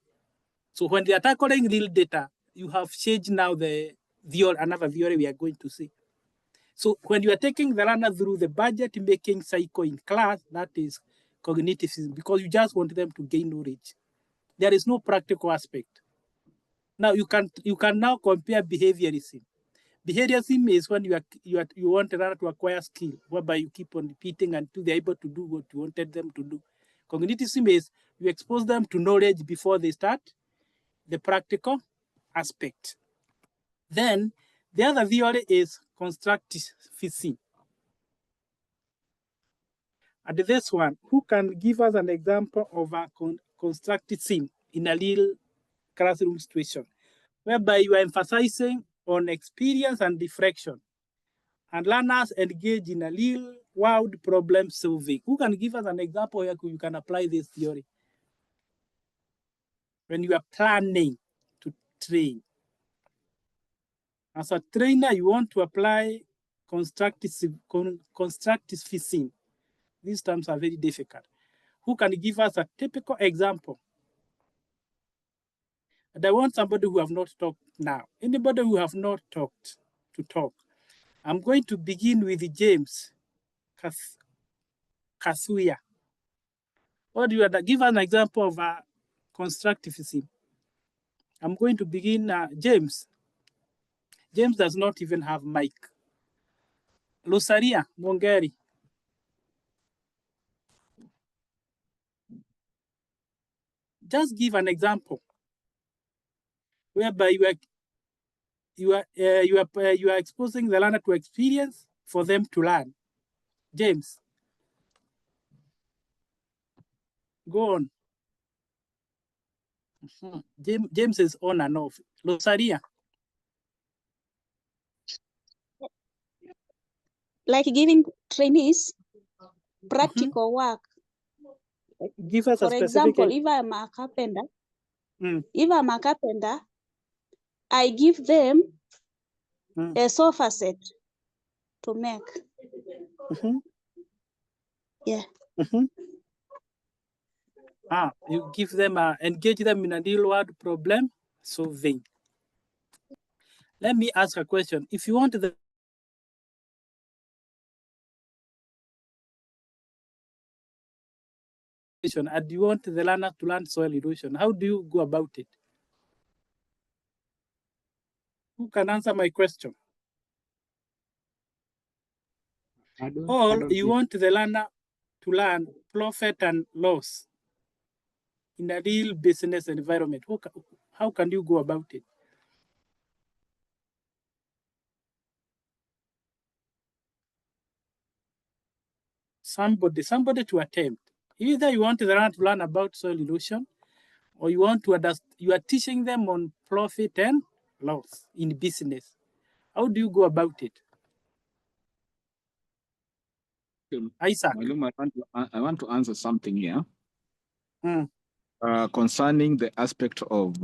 So when they are tackling real data, you have changed now another theory we are going to see. So when you are taking the learner through the budget making cycle in class, that is cognitivism, because you just want them to gain knowledge. There is no practical aspect. Now you can now compare behaviorism. Behaviorism is when you want a learner to acquire skill, whereby you keep on repeating until they're able to do what you wanted them to do. Cognitivism is you expose them to knowledge before they start the practical aspect. Then the other theory is constructivism. And this one, who can give us an example of a constructivism in a real classroom situation, whereby you are emphasizing on experience and reflection, and learners engage in a real world problem solving? Who can give us an example where you can apply this theory when you are planning to train? As a trainer, you want to apply constructivism. These terms are very difficult. Who can give us a typical example? And I want somebody who have not talked now. Anybody who have not talked to talk. I'm going to begin with James Kasuya. What do you give an example of constructivism? I'm going to begin James. James does not even have mic. Lusaria Mongeri. Just give an example whereby you are exposing the learner to experience for them to learn. James, go on. James is on and off. Rosaria. Like giving trainees practical work. Give us For a specific example, if I'm a carpenter, I give them a sofa set to make. Yeah. You give them engage them in a real world problem solving. Let me ask a question. If you want the and you want the learner to learn soil erosion, how do you go about it? Who can answer my question? You want the learner to learn profit and loss in a real business environment. How can you go about it? Somebody to attempt. Either you want the learner to learn about soil erosion, or you want to understand, you are teaching them on profit and loss in business. How do you go about it? Isaac. I want to answer something here. Concerning the aspect of,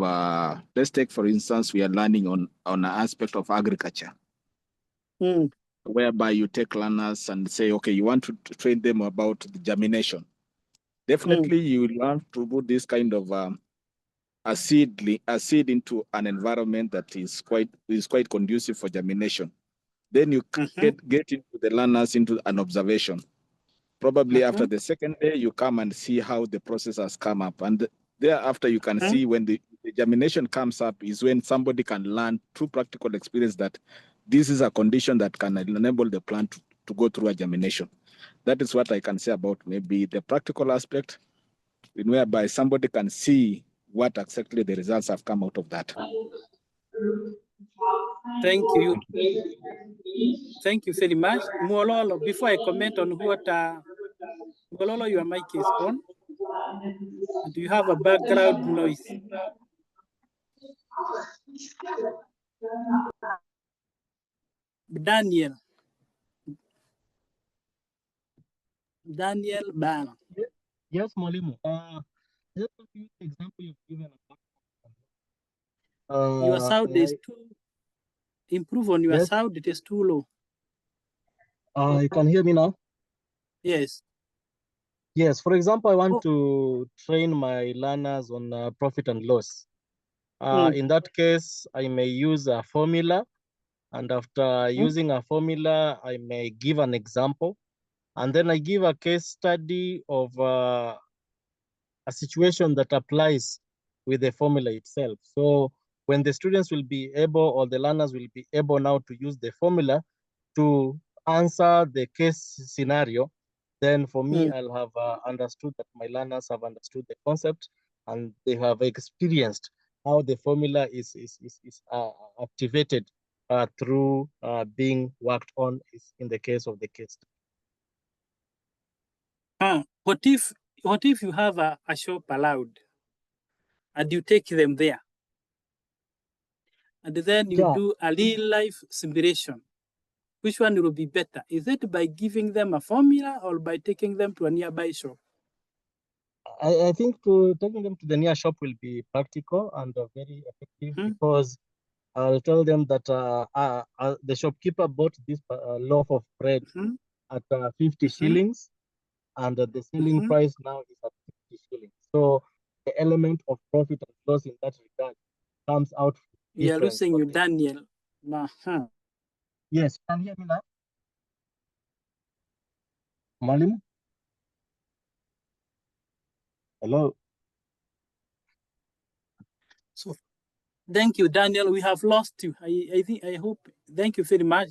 let's take, for instance, we are learning on an aspect of agriculture, whereby you take learners and say, okay, you want to train them about the germination. Definitely, you will have to put this kind of a seed into an environment that is quite conducive for germination. Then you get into the learners into an observation. Probably after the second day, you come and see how the process has come up. And thereafter, you can see when the germination comes up is when somebody can learn through practical experience that this is a condition that can enable the plant to go through a germination. That is what I can say about maybe the practical aspect, in whereby somebody can see what exactly the results have come out of that. Thank you. Thank you very much. Mwololo, before I comment on what, Mwololo, your mic is on. Do you have a background noise? Daniel Bana. Yes, Mwalimu. Just to use the example you've given. Your sound is too. Improve on your sound. It is too low. You can hear me now? Yes. Yes. For example, I want to train my learners on profit and loss. In that case, I may use a formula. And after using a formula, I may give an example. And then I give a case study of a situation that applies with the formula itself. So when the students will be able, or the learners will be able now to use the formula to answer the case scenario, then for me, I'll have understood that my learners have understood the concept and they have experienced how the formula is activated through being worked on in the case of the case. What if you have a shop allowed and you take them there and then you do a real life simulation? Which one will be better? Is it by giving them a formula or by taking them to a nearby shop? I think taking them to the near shop will be practical and very effective because I'll tell them that the shopkeeper bought this loaf of bread at 50 shillings and the selling price now is at 50 shillings. So the element of profit and loss in that regard comes out. We are losing you, Daniel. Yes, can you hear me now? Malim? Hello. So thank you, Daniel. We have lost you. I hope. Thank you very much.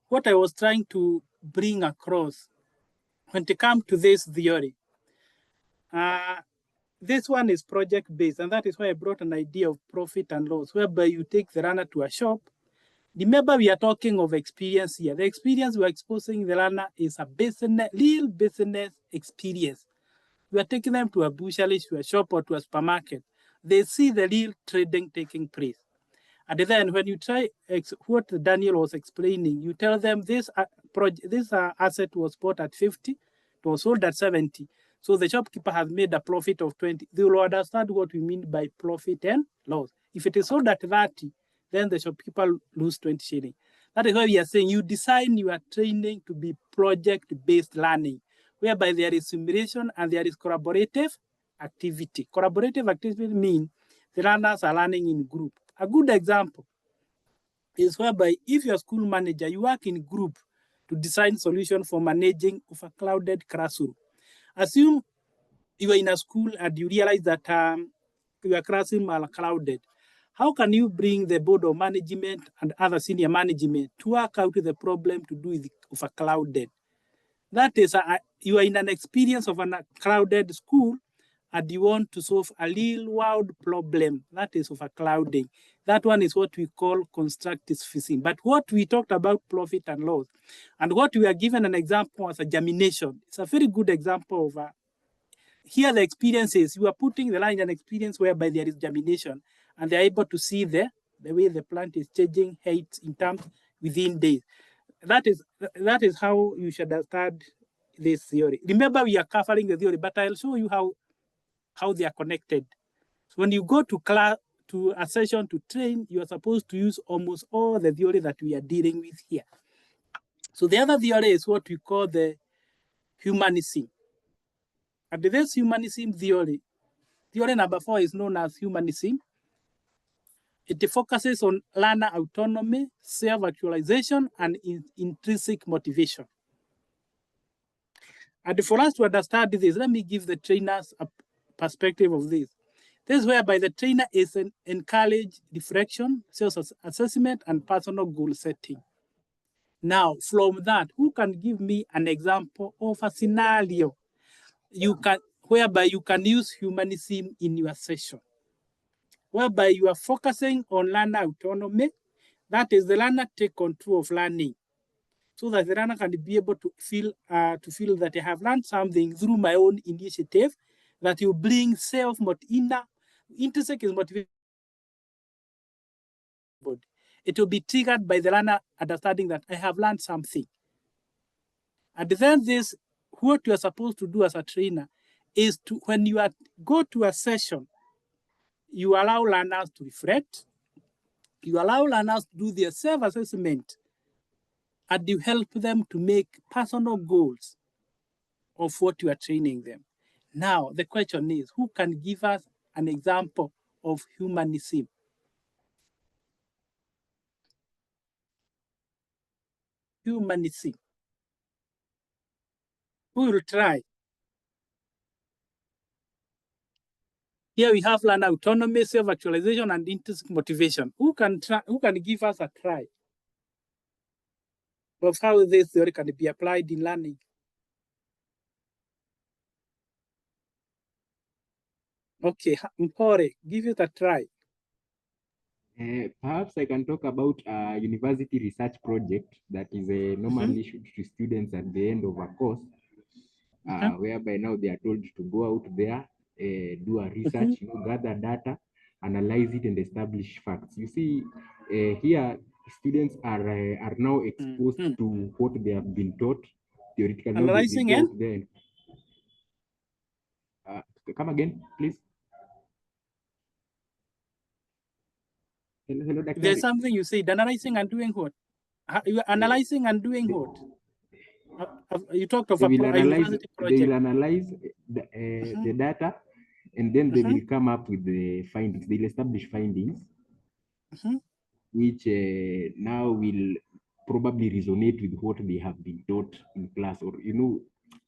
What I was trying to bring across when it comes to this theory, this one is project based, and that is why I brought an idea of profit and loss, whereby you take the runner to a shop Remember, we are talking of experience here. The experience we are exposing the learner is a business, real business experience. We are taking them to a butcher's, to a shop, or to a supermarket. They see the real trading taking place. And then when you try what Daniel was explaining, you tell them this asset was bought at 50, it was sold at 70. So the shopkeeper has made a profit of 20. They will understand what we mean by profit and loss. If it is sold at 30, then the shopkeeper lose 20 shillings. That is why we are saying you design your training to be project-based learning, whereby there is simulation and there is collaborative activity. Collaborative activity means the learners are learning in group. A good example is whereby if you're a school manager, you work in group to design solution for managing overcrowded classroom. Assume you are in a school and you realize that your classroom are crowded. How can you bring the board of management and other senior management to work out the problem to do with overcrowded? That is, you are in an experience of a crowded school and you want to solve a real world problem, that is overcrowding. That one is what we call constructive fishing. But what we talked about, profit and loss, and what we are given an example as a germination, it's a very good example of here the experience is you are putting the line in an experience whereby there is germination and they're able to see the way the plant is changing height in terms within days. That is how you should understand this theory. Remember, we are covering the theory, but I'll show you how they are connected. So when you go to class, to a session to train, you are supposed to use almost all the theory that we are dealing with here. So the other theory is what we call the humanism. And this humanism theory number 4 is known as humanism. It focuses on learner autonomy, self-actualization, and intrinsic motivation. And for us to understand this, let me give the trainers a perspective of this. This is whereby the trainer is encourage reflection, self-assessment, and personal goal setting. Now, from that, who can give me an example of a scenario whereby you can use humanism in your session? Whereby you are focusing on learner autonomy, that is the learner take control of learning, so that the learner can be able to feel that I have learned something through my own initiative, that you bring intrinsic is motivation. It will be triggered by the learner understanding that I have learned something. And then what you are supposed to do as a trainer is to, when you go to a session, you allow learners to reflect, you allow learners to do their self-assessment, and you help them to make personal goals of what you are training them. Now, the question is, who can give us an example of humanism? Humanism. Who will try? Here we have learner autonomy, self-actualization, and intrinsic motivation. Who can give us a try of how this theory can be applied in learning? Okay, Mpore, give it a try. Perhaps I can talk about a university research project that is normally issued to students at the end of a course, whereby now they are told to go out there, do a research, gather data, analyze it, and establish facts. You see, here students are now exposed to what they have been taught theoretically. Analyzing now they go out there. Come again, please. Hello, Dr. There's something you said, analyzing and doing what? You are analyzing and doing what? You talked of a university project. They will analyze the data, and then they will come up with the findings. They'll establish findings, which now will probably resonate with what they have been taught in class, or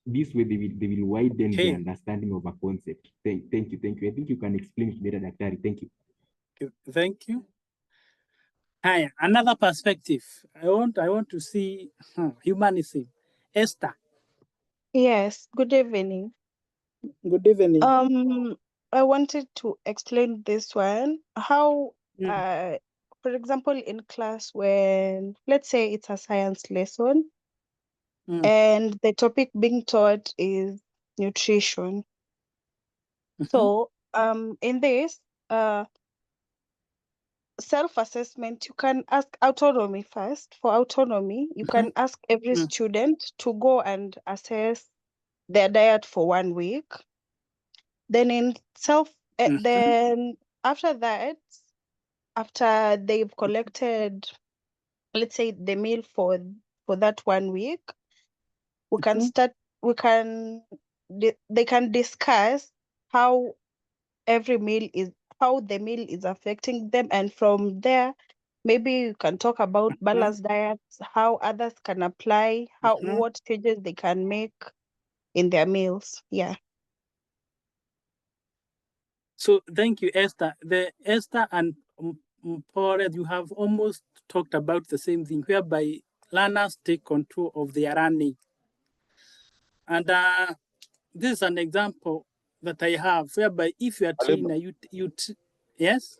this way they will widen the understanding of a concept. Thank you. I think you can explain it better, Daktari. Thank you. Thank you. Hi, another perspective. I want to see humanism. Esther. Yes, good evening. Good evening. I wanted to explain this one, how for example, in class, when let's say it's a science lesson and the topic being taught is nutrition. So in this self-assessment, you can ask autonomy first. For autonomy, you can ask every student to go and assess their diet for 1 week. Then in then after that, after they've collected, let's say, the meal for that 1 week, we can start. They can discuss how the meal is affecting them, and from there, maybe you can talk about balanced diets, how others can apply, what changes they can make in their meals. Yeah. So thank you, Esther. Esther and Paul, you have almost talked about the same thing, whereby learners take control of their learning. And this is an example that I have, whereby if you are trainer, yes?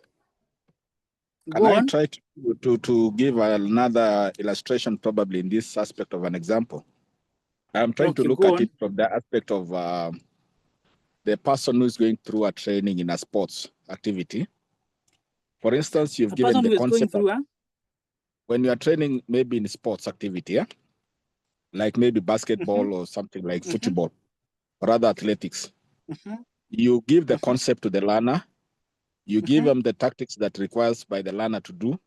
Can I try to give another illustration, probably in this aspect of an example? I'm trying to look at it from the aspect of the person who's going through a training in a sports activity. For instance, you've given the concept of when you are training maybe in sports activity, yeah? Like maybe basketball or something like football or other athletics. You give the concept to the learner, you give them the tactics that requires by the learner to do.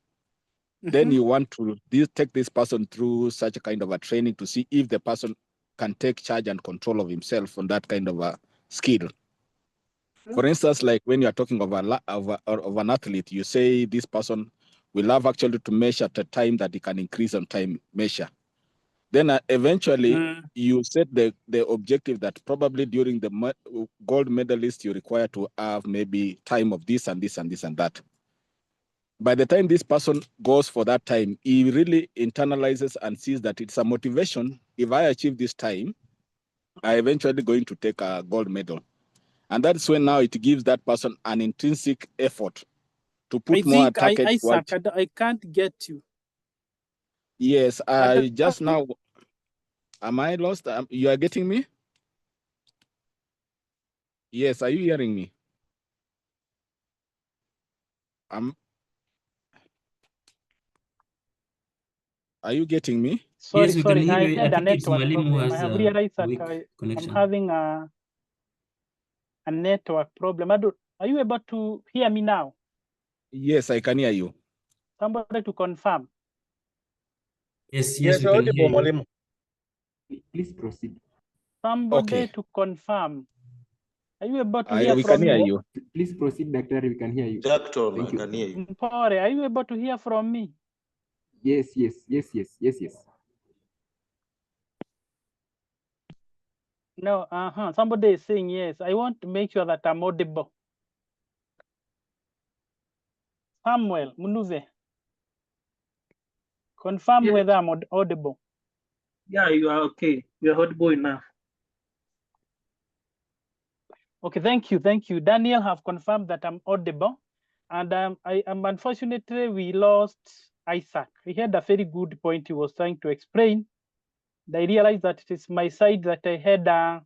Then you want to take this person through such a kind of a training to see if the person can take charge and control of himself on that kind of a skill. For instance, like when you are talking of an athlete, you say this person will have actually to measure the time that he can increase on time measure. Then eventually you set the objective that probably during the gold medalist, you require to have maybe time of this and this and this and that. By the time this person goes for that time, he really internalizes and sees that it's a motivation. If I achieve this time, I eventually going to take a gold medal. And that's when now it gives that person an intrinsic effort to put more target. Isaac, I can't get you. Yes, just now. Am I lost? You are getting me? Yes, are you hearing me? Are you getting me? Sorry, yes, we can hear I you. had I a think it's network Mwalimu problem. has I have realized that weak I'm connection. having a network problem. Are you able to hear me now? Yes, I can hear you. Somebody to confirm. Yes, we can hear you. Please proceed. Somebody to confirm. Are you able to hear we from can hear me? you. Please proceed, Doctor. We can hear you. Jackton, Thank you. I can hear you. Mpore, are you able to hear from me? Yes. No, somebody is saying yes. I want to make sure that I'm audible. Samuel Munuve, confirm whether I'm audible. Yeah, you are okay. You are audible enough. Okay, thank you. Daniel have confirmed that I'm audible. And unfortunately, we lost Isaac. He had a very good point he was trying to explain. I realized that it is my side that I had an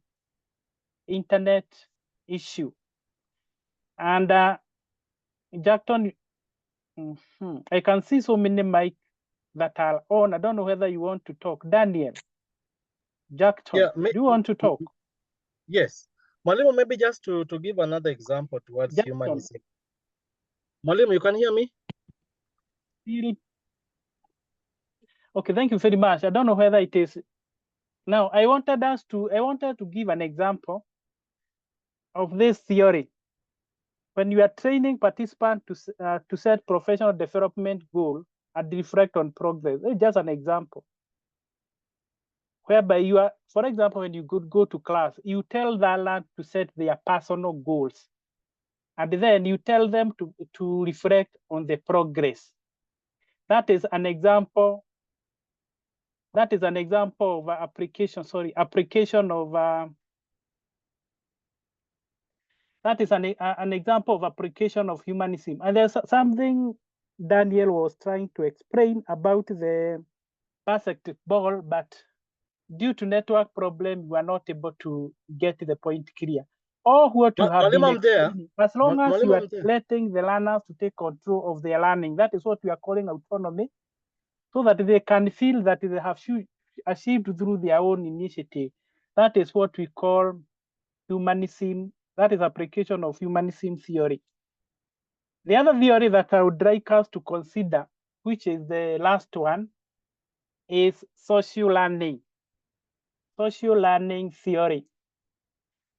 internet issue. And Jackton, I can see so many mics that are on. I don't know whether you want to talk. Daniel, Jackton, do you want to talk? Yes. Mwalimu, maybe just to give another example towards humanism. Mwalimu, you can hear me? Okay, thank you very much. I don't know whether it is. Now, I wanted to give an example of this theory. When you are training participants to set professional development goal and reflect on progress, it's just an example. Whereby you are, for example, when you go to class, you tell the learner to set their personal goals. And then you tell them to reflect on the progress. That is an example. That is an example of application of that is an example of application of humanism. And there's something Daniel was trying to explain about the basketball, but due to network problem, we are not able to get the point clear. Or what you have been explaining, as long as you are letting the learners to take control of their learning, that is what we are calling autonomy, so that they can feel that they have achieved through their own initiative. That is what we call humanism. That is application of humanism theory. The other theory that I would like us to consider, which is the last one, is social learning. Social learning theory.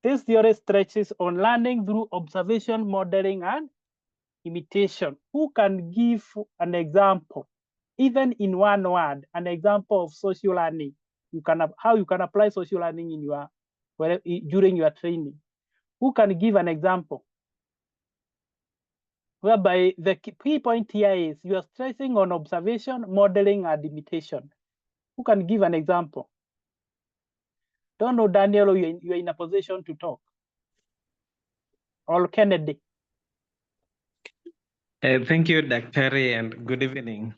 This theory stretches on learning through observation, modeling, and imitation. Who can give an example, even in one word, an example of social learning? How you can apply social learning in your during your training. Who can give an example? Whereby the key point here is you are stressing on observation, modeling, and imitation. Who can give an example? Don't know, Daniel, you're in a position to talk. Or Kennedy. Thank you, Dr. and good evening.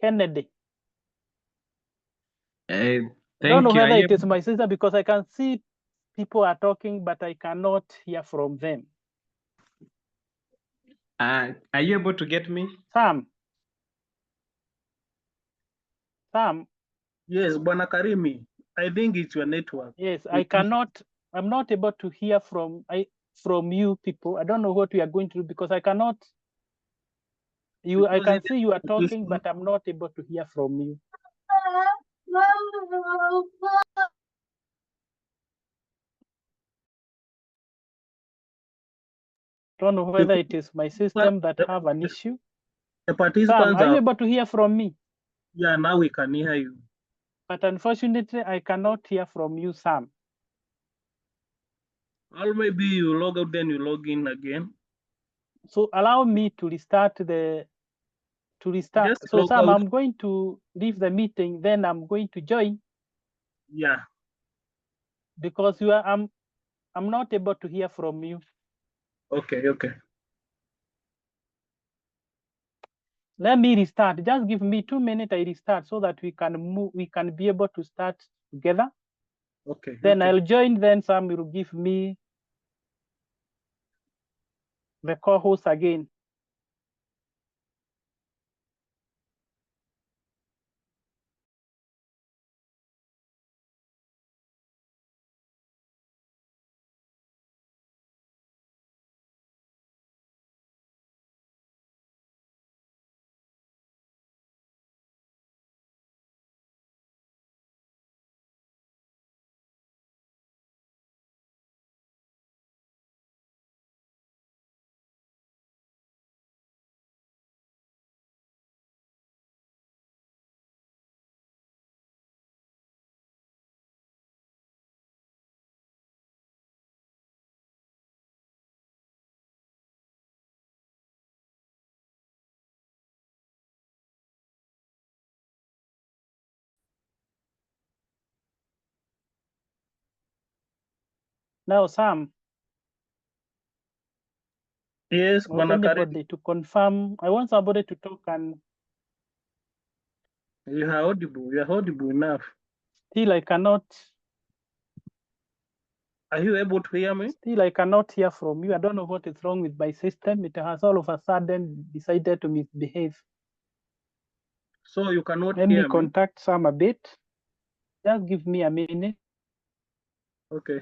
Kennedy. I don't know whether it is my sister because I can see people are talking, but I cannot hear from them. Are you able to get me? Sam. Yes, Bwana Karimi. I think it's your network. Yes, I'm not able to hear from you people. I don't know what we are going to do because I cannot. I can see you are talking, but I'm not able to hear from you. Don't know whether it is my system that have an issue. The participants Sam, are you able to hear from me? Yeah, now we can hear you. But unfortunately, I cannot hear from you, Sam. Or maybe you log out, then you log in again. So allow me to restart Just so Sam, out. I'm going to leave the meeting, then I'm going to join. Yeah. Because I'm not able to hear from you. Okay. Let me restart. Just give me 2 minutes. I restart so that we can move. We can be able to start together. Okay. Then I'll join. Then Sam will give me the co-host again. Now, Sam. Yes, or anybody to confirm. I want somebody to talk and. You are audible. You are audible enough. Still, I cannot. Are you able to hear me? Still, I cannot hear from you. I don't know what is wrong with my system. It has all of a sudden decided to misbehave. So you cannot Let hear me contact Sam a bit. Just give me a minute. Okay.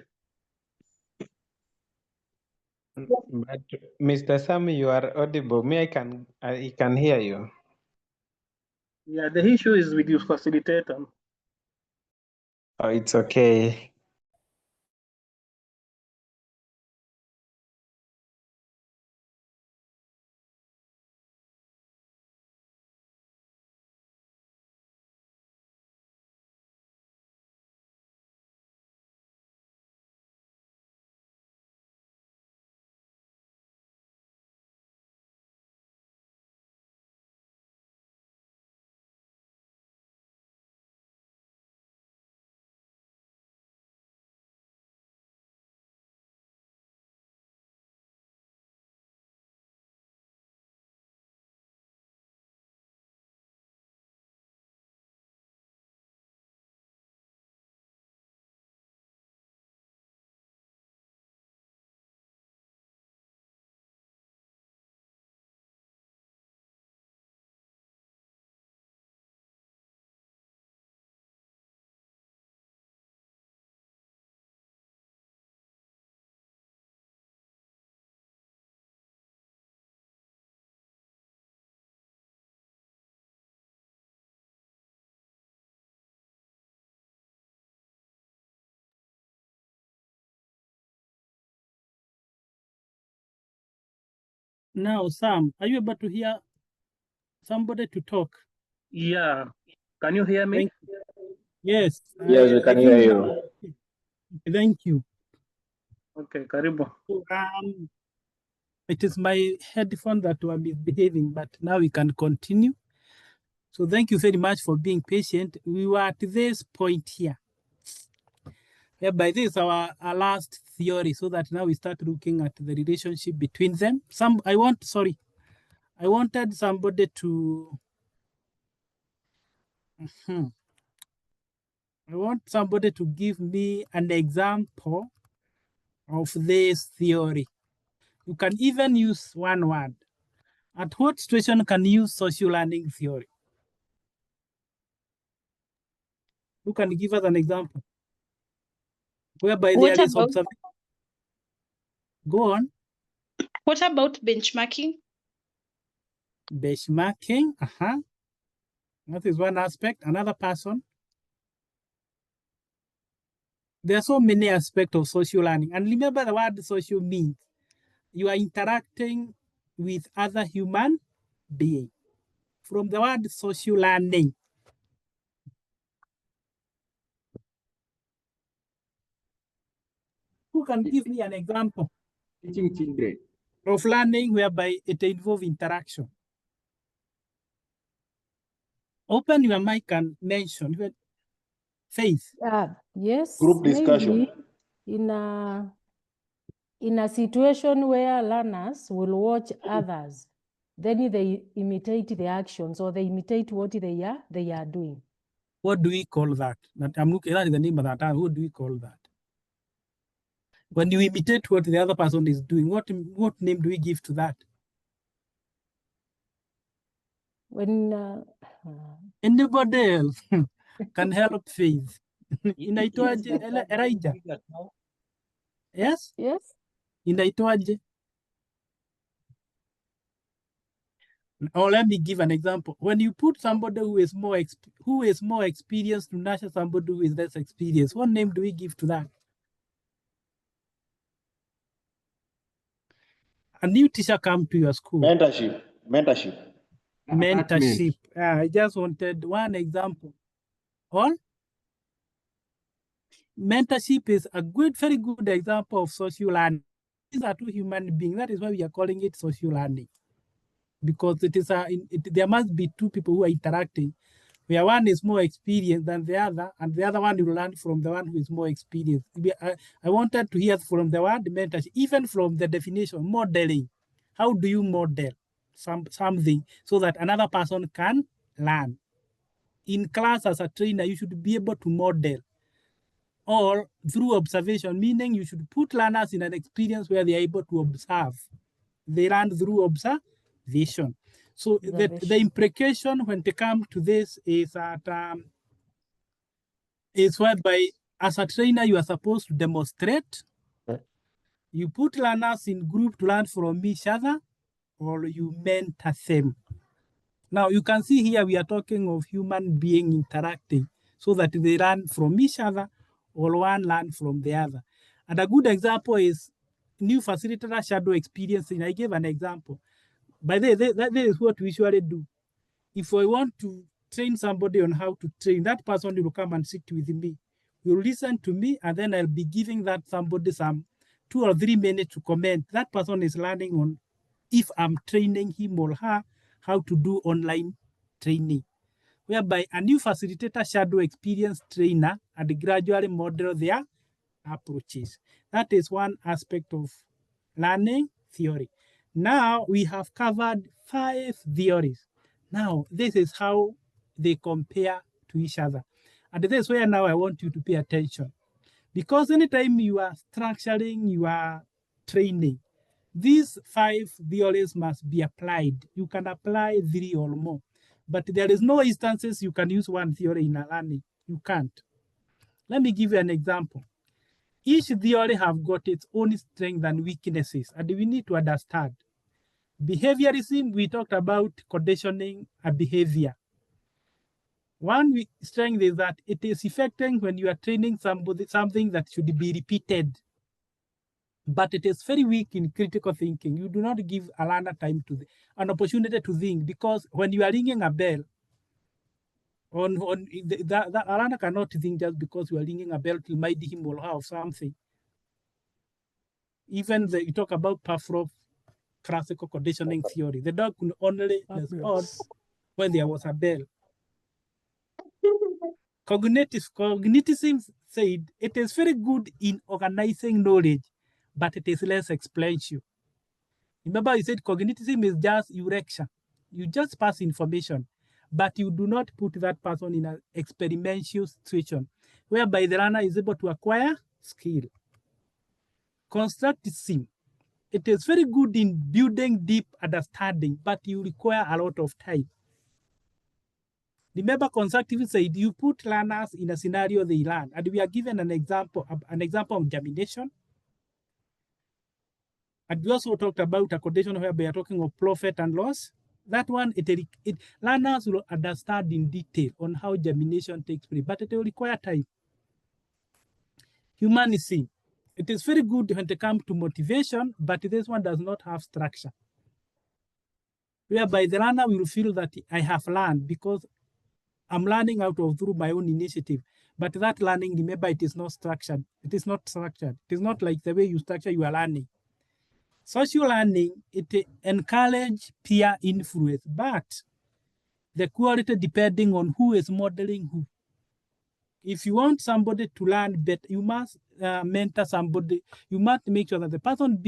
But Mr. Sam, you are audible. Me, I can hear you. Yeah, the issue is with your facilitator. Oh, it's okay. Now, Sam, are you able to hear somebody to talk? Yeah. Can you hear me? Yes. Yes, we can hear you. Thank you. Okay, karibu. It is my headphone that were misbehaving, but now we can continue. So thank you very much for being patient. We were at this point here. By this is our last theory, so that now we start looking at the relationship between them. I wanted somebody to I want somebody to give me an example of this theory. You can even use one word. At what situation can you use social learning theory? Who can give us an example? Whereby What there is about observation. Go on. what about benchmarking? Benchmarking. That is one aspect. Another person. There are so many aspects of social learning. And remember the word social means you are interacting with other human beings. From the word social learning. Who can give me an example? Teaching children. Of learning whereby it involves interaction. Open your mic and mention. Faith. Yes. Group discussion. Maybe in a situation where learners will watch others, then they imitate the actions or they imitate what they are doing. What do we call that? I'm looking at the name of that. What do we call that? When you imitate what the other person is doing, what name do we give to that? When anybody else can help Faith. Inaitwaje? Elijah. Yes? Yes. Inaitwaje? Or let me give an example. When you put somebody who is more experienced to nurture somebody who is less experienced, what name do we give to that? A new teacher come to your school. Mentorship. Mentorship. I just wanted one example. All? Mentorship is a very good example of social learning. These are two human beings. That is why we are calling it social learning. Because there must be two people who are interacting, where one is more experienced than the other, and the other one will learn from the one who is more experienced. I wanted to hear from the word mentorship, even from the definition, modeling. How do you model something so that another person can learn? In class as a trainer, you should be able to model, or through observation, meaning you should put learners in an experience where they are able to observe. They learn through observation. So the implication when they come to this is that is whereby as a trainer you are supposed to demonstrate. You put learners in group to learn from each other, or you mentor them. Now you can see here we are talking of human being interacting so that they learn from each other, or one learn from the other. And a good example is new facilitator shadow experiencing. I gave an example. By the way, that is what we usually do. If I want to train somebody on how to train, that person will come and sit with me. Will listen to me, and then I'll be giving that somebody some 2 or 3 minutes to comment. That person is learning on if I'm training him or her how to do online training, whereby a new facilitator shadow experienced trainer and gradually model their approaches. That is one aspect of learning theory. Now we have covered 5 theories. Now this is how they compare to each other. And this is where now I want you to pay attention. Because anytime you are structuring your training, these 5 theories must be applied. You can apply 3 or more. But there is no instances you can use one theory in a learning. You can't. Let me give you an example. Each theory have got its own strengths and weaknesses, and we need to understand. Behaviorism, we talked about conditioning a behavior. One strength is that it is effective when you are training somebody something that should be repeated. but it is very weak in critical thinking. You do not give a learner time to an opportunity to think, because when you are ringing a bell, that a learner cannot think just because you are ringing a bell to remind him or her of something. Even you talk about Pavlov classical conditioning theory. The dog could only respond when there was a bell. Cognitivism said it is very good in organizing knowledge, but it is less explainable. Remember, I said cognitivism is just erection. You just pass information, but you do not put that person in an experimental situation whereby the learner is able to acquire skill. Constructivism, it is very good in building deep understanding, but you require a lot of time. Remember, constructivism said you put learners in a scenario they learn, and we are given an example of germination. And we also talked about a condition where we are talking of profit and loss. That one, learners will understand in detail on how germination takes place, but it will require time. Humanism, it is very good when it comes to motivation, but this one does not have structure. Whereby the learner will feel that I have learned because I'm learning through my own initiative. But that learning, remember, it is not structured. It is not structured. It is not like the way you structure your learning. Social learning, it encourages peer influence, but the quality depending on who is modeling who. If you want somebody to learn better, you must mentor somebody. You must make sure that the person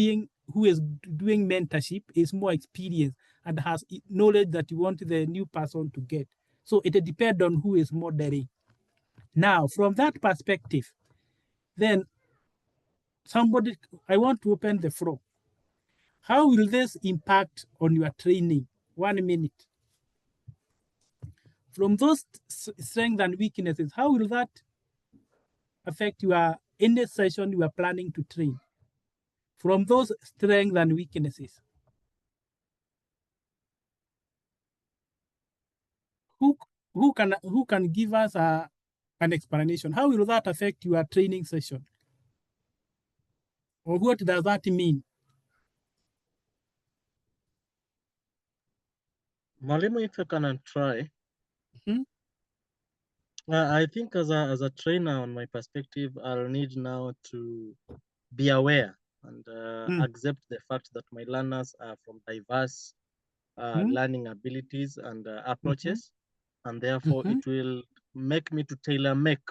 who is doing mentorship is more experienced and has knowledge that you want the new person to get. So it depends on who is modeling. Now, from that perspective, then I want to open the floor. How will this impact on your training? 1 minute. From those strengths and weaknesses, how will that affect any session you are planning to train? From those strengths and weaknesses. Who can give us an explanation? How will that affect your training session? Or what does that mean? Mwalimu, if I can try. I think as a trainer, on my perspective, I'll need now to be aware and accept the fact that my learners are from diverse learning abilities and approaches, and therefore it will make me to tailor-make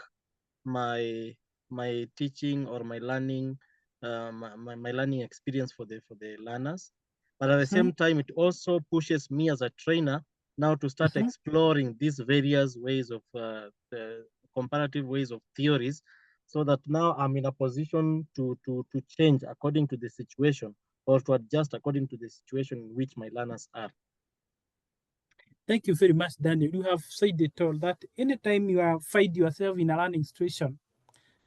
my teaching or my learning my learning experience for the learners. But at the same time, it also pushes me as a trainer now to start exploring these various ways of comparative ways of theories, so that now I'm in a position to change according to the situation, or to adjust according to the situation in which my learners are. Thank you very much, Daniel. You have said it all, that anytime you find yourself in a learning situation,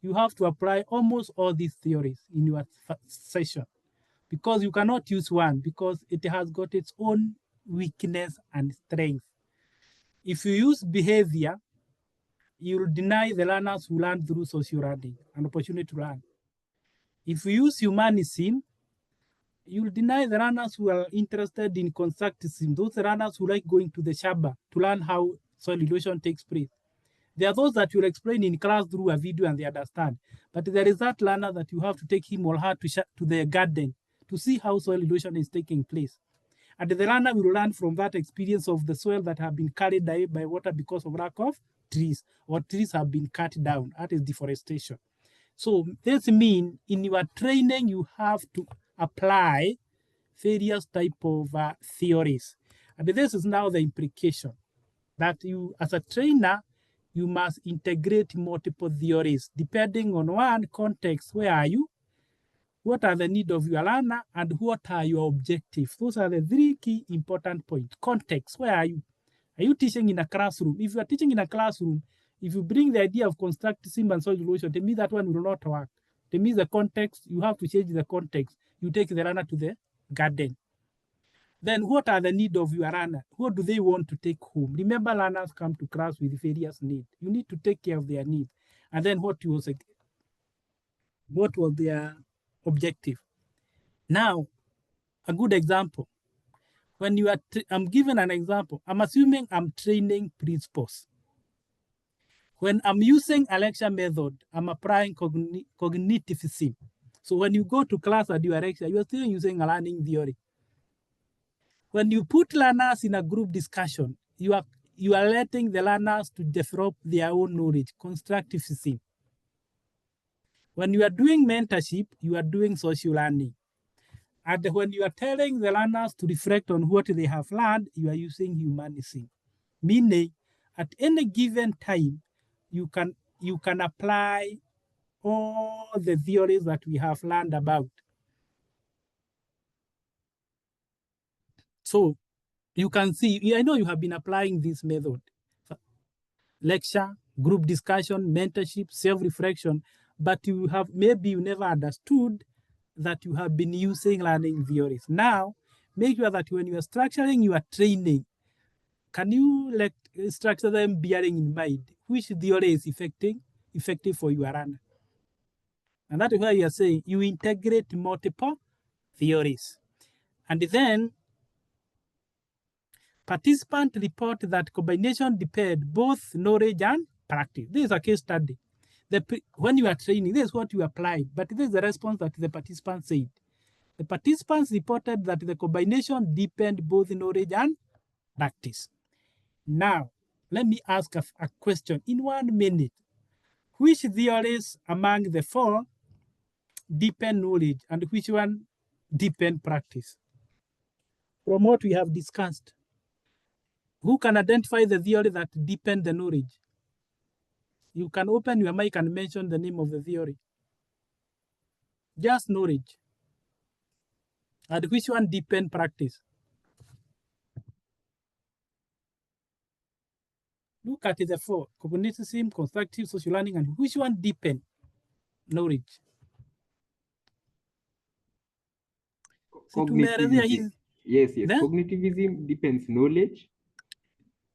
you have to apply almost all these theories in your session, because you cannot use one, because it has got its own weakness and strength. If you use behavior, you will deny the learners who learn through social learning an opportunity to learn. If you use humanism, you will deny the learners who are interested in constructivism, those learners who like going to the shamba to learn how soil erosion takes place. There are those that will explain in class through a video and they understand. But there is that learner that you have to take him or her to the garden to see how soil erosion is taking place. And the learner will learn from that experience of the soil that have been carried away by water because of lack of trees, or trees have been cut down. That is deforestation. So this means in your training, you have to apply various type of theories. And this is now the implication that you, as a trainer, you must integrate multiple theories depending on one context. Where are you? What are the needs of your learner? And what are your objectives? Those are the 3 key important points. Context, where are you? Are you teaching in a classroom? If you are teaching in a classroom, if you bring the idea of constructivism and soil erosion, to me that one will not work. To me, the context, you have to change the context. You take the learner to the garden. Then what are the needs of your learner? What do they want to take home? Remember, learners come to class with various needs. You need to take care of their needs. And then what was their objective? Now, a good example. When you are, I'm giving an example. I'm assuming I'm training principals. When I'm using a lecture method, I'm applying cognitivism. So when you go to class at your lecture, you're still using a learning theory. When you put learners in a group discussion, you are letting the learners to develop their own knowledge, constructivism. When you are doing mentorship, you are doing social learning. And when you are telling the learners to reflect on what they have learned, you are using humanism. Meaning, at any given time, you can apply all the theories that we have learned about. So you can see, I know you have been applying this method. Lecture, group discussion, mentorship, self-reflection, but maybe you never understood that you have been using learning theories. Now, make sure that when you are structuring your training, can you structure them bearing in mind which theory is effective for your learner? And that is why you are saying you integrate multiple theories. And then participants report that combination depend both knowledge and practice. This is a case study. When you are training, this is what you applied, but this is the response that the participants said. The participants reported that the combination deepened both knowledge and practice. Now, let me ask a question in 1 minute. Which theories among the 4 deepen knowledge and which one deepen practice? From what we have discussed, who can identify the theory that deepen the knowledge? You can open your mic and mention the name of the theory. Just knowledge. And which one deepen practice? Look at the 4, cognitism, constructive, social learning, and which one deepen knowledge? Cognitivism. Yes. Cognitivism depends knowledge.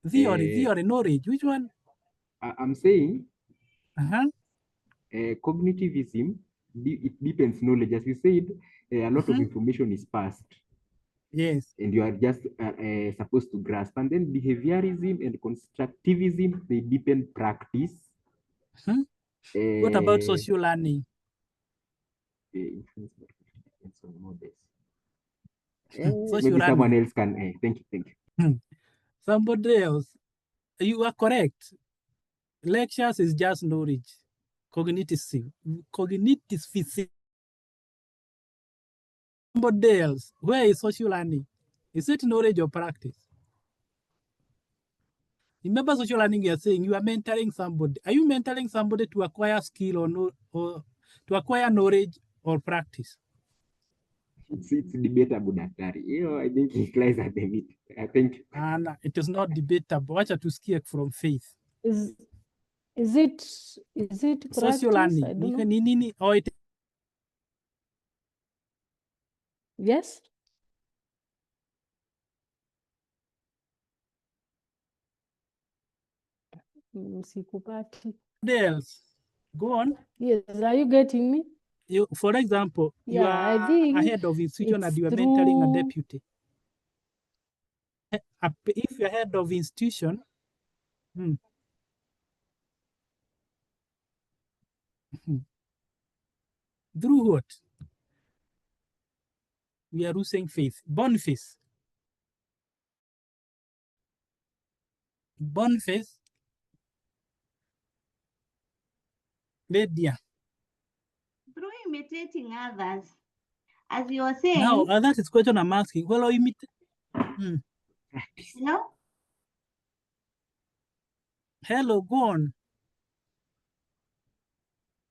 Theory, knowledge. Which one? I'm saying cognitivism, it depends knowledge. As you said, a lot of information is passed. Yes. And you are just supposed to grasp. And then behaviorism and constructivism, they deepen practice. What about social learning? Maybe someone else can. Thank you. Somebody else. You are correct. Lectures is just knowledge. Cognitivism. Somebody else. Where is social learning? Is it knowledge or practice? Remember social learning, you are saying you are mentoring somebody. Are you mentoring somebody to acquire skill or to acquire knowledge or practice? It's debatable, Daktari. I think it lies at the meat. I think. And it is not debatable. Watch to skip from faith. Is it practice? Social learning. I don't know. Or it Yes. Sikupati. else. Go on. Yes, are you getting me? For example, you are ahead of institution and you are mentoring a deputy. If you're head of institution, through what? We are losing faith. Boniface. Lydia. Through imitating others, as you were saying. Now, that is question I'm asking. Well, No? Hello, go on.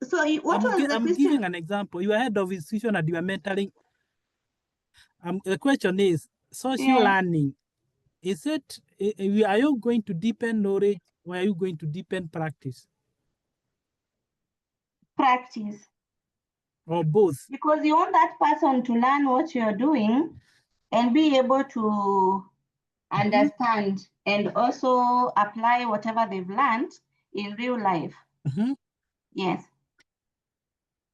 So what was the question? I'm giving an example. You are head of institution and you are mentoring. The question is, social learning, is it, are you going to deepen knowledge or are you going to deepen practice? Practice. Or both? Because you want that person to learn what you're doing and be able to understand and also apply whatever they've learned in real life. Yes.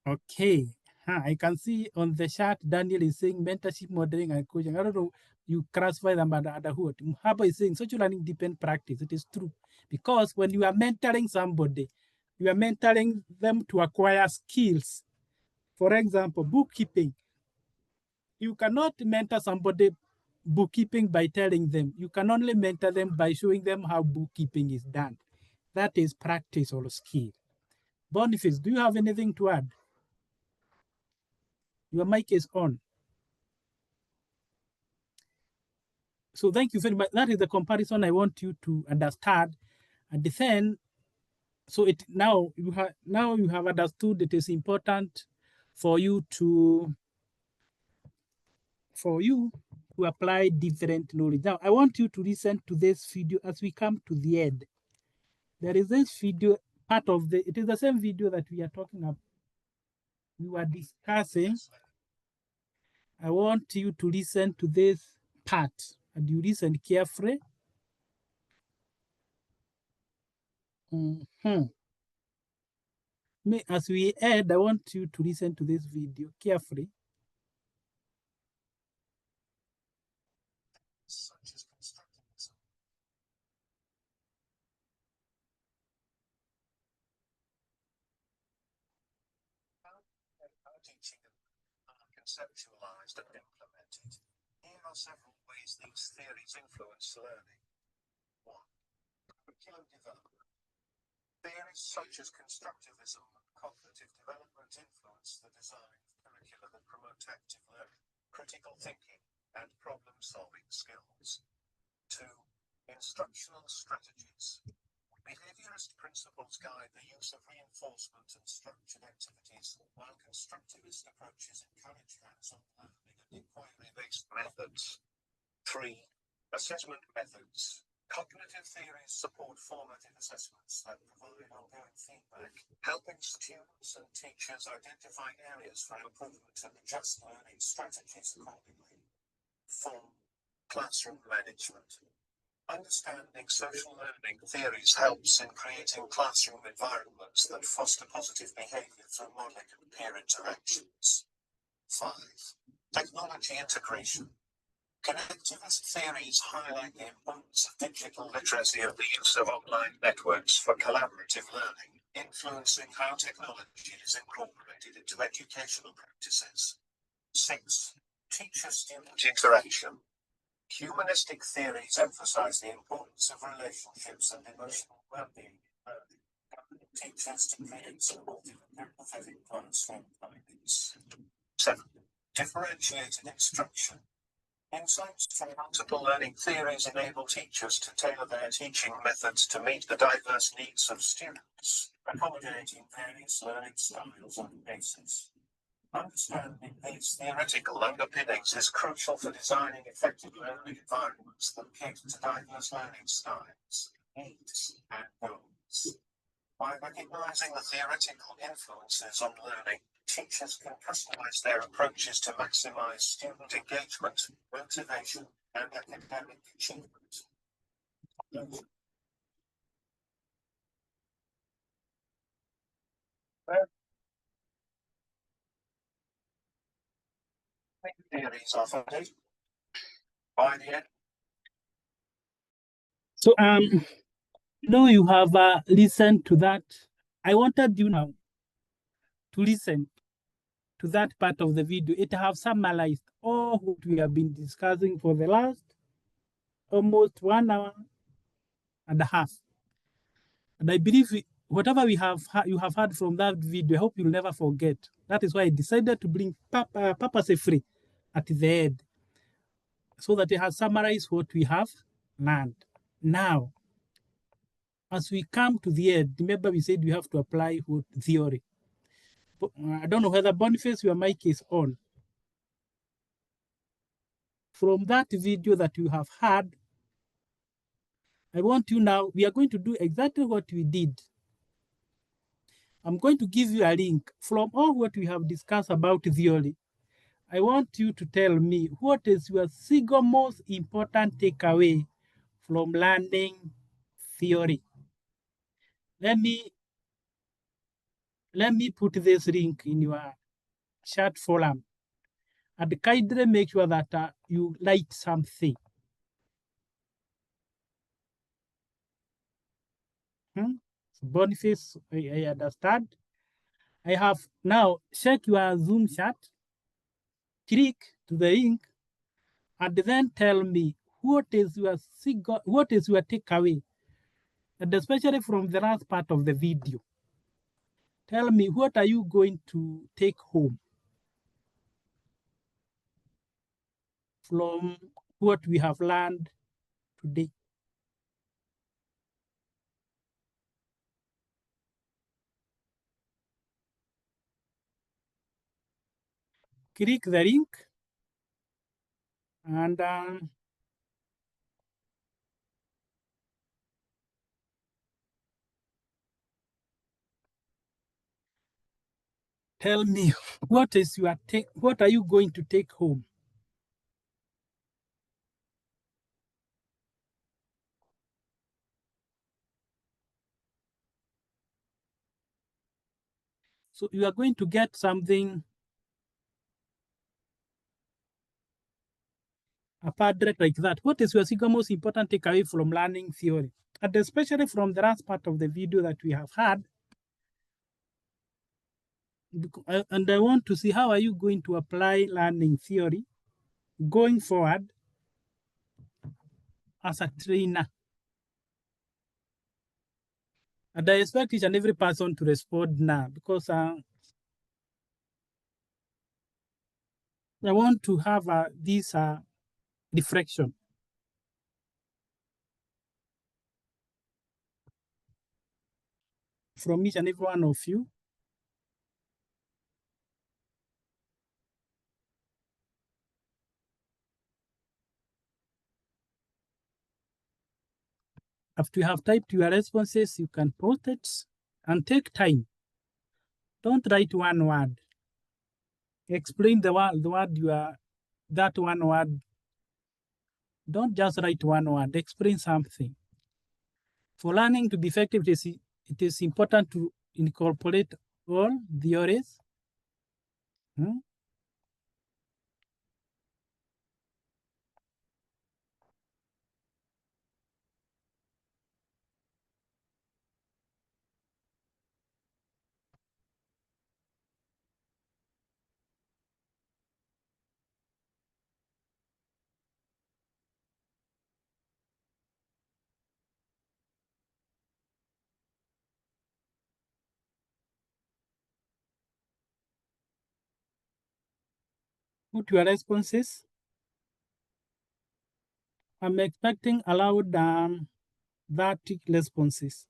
Okay. I can see on the chat, Daniel is saying mentorship, modeling, and coaching. I don't know, you classify them under what. Muhaba is saying social learning depend practice. It is true. Because when you are mentoring somebody, you are mentoring them to acquire skills. For example, bookkeeping. You cannot mentor somebody bookkeeping by telling them. You can only mentor them by showing them how bookkeeping is done. That is practice or skill. Boniface, do you have anything to add? Your mic is on. So thank you very much. That is the comparison I want you to understand. And then, so it now you have understood it is important for you to apply different knowledge. Now I want you to listen to this video as we come to the end. There is this video, part of it is the same video that we are talking about. We were discussing. I want you to listen to this part and you listen carefully. As we end, I want you to listen to this video carefully. Such as constructivism. How teaching are conceptualized and implemented. Here are several ways these theories influence learning. 1. Curriculum development. Theories such as constructivism and cognitive development influence the design of curricula that promote active learning, critical thinking, and problem-solving skills. 2. Instructional strategies. Behaviorist principles guide the use of reinforcement and structured activities, while constructivist approaches encourage hands-on learning and inquiry-based methods. 3. Assessment methods. Cognitive theories support formative assessments that provide ongoing feedback, helping students and teachers identify areas for improvement and adjust learning strategies accordingly. 4. Classroom management. Understanding social learning theories helps in creating classroom environments that foster positive behavior through modeling and peer interactions. 5. Technology integration. Connectivist theories highlight the importance of digital literacy and the use of online networks for collaborative learning, influencing how technology is incorporated into educational practices. 6. Teacher-student interaction. Humanistic theories emphasize the importance of relationships and emotional well-being in learning, guiding teachers to create supportive and empathetic classroom environments. 7. Differentiated instruction. Insights from multiple learning theories enable teachers to tailor their teaching methods to meet the diverse needs of students, accommodating various learning styles and paces. Understanding these theoretical underpinnings is crucial for designing effective learning environments that cater to diverse learning styles, needs, and goals. By recognizing the theoretical influences on learning, teachers can customize their approaches to maximize student engagement, motivation, and academic achievement. Theories are founded by the end. So you have listened to that. I wanted you now to listen to that part of the video. It have summarized all what we have been discussing for the last almost 1 hour and a half. And I believe whatever you have heard from that video, I hope you'll never forget. That is why I decided to bring purposely free at the end, so that it has summarized what we have learned. Now, as we come to the end, remember we said we have to apply what theory. I don't know whether Boniface, your mic is on. From that video that you have heard, I want you now, we are going to do exactly what we did. I'm going to give you a link from all what we have discussed about theory. I want you to tell me what is your single most important takeaway from learning theory. Let me put this link in your chat forum. And kindly make sure that you write something. So Boniface, I understand. I have now check your Zoom chat, click to the link, and then tell me what is your takeaway, and especially from the last part of the video. Tell me what are you going to take home from what we have learned today. Click the link and tell me what are you going to take home. So you are going to get something apart like that. What is your single most important takeaway from learning theory? And especially from the last part of the video that we have had. And I want to see how are you going to apply learning theory going forward as a trainer. And I expect each and every person to respond now because I want to have this reflection from each and every one of you. After you have typed your responses, you can post it and take time. Don't write one word. Explain the word you are, that one word. Don't just write one word, explain something. For learning to be effective, it is important to incorporate all theories. Put your responses. I'm expecting allowed 30 responses.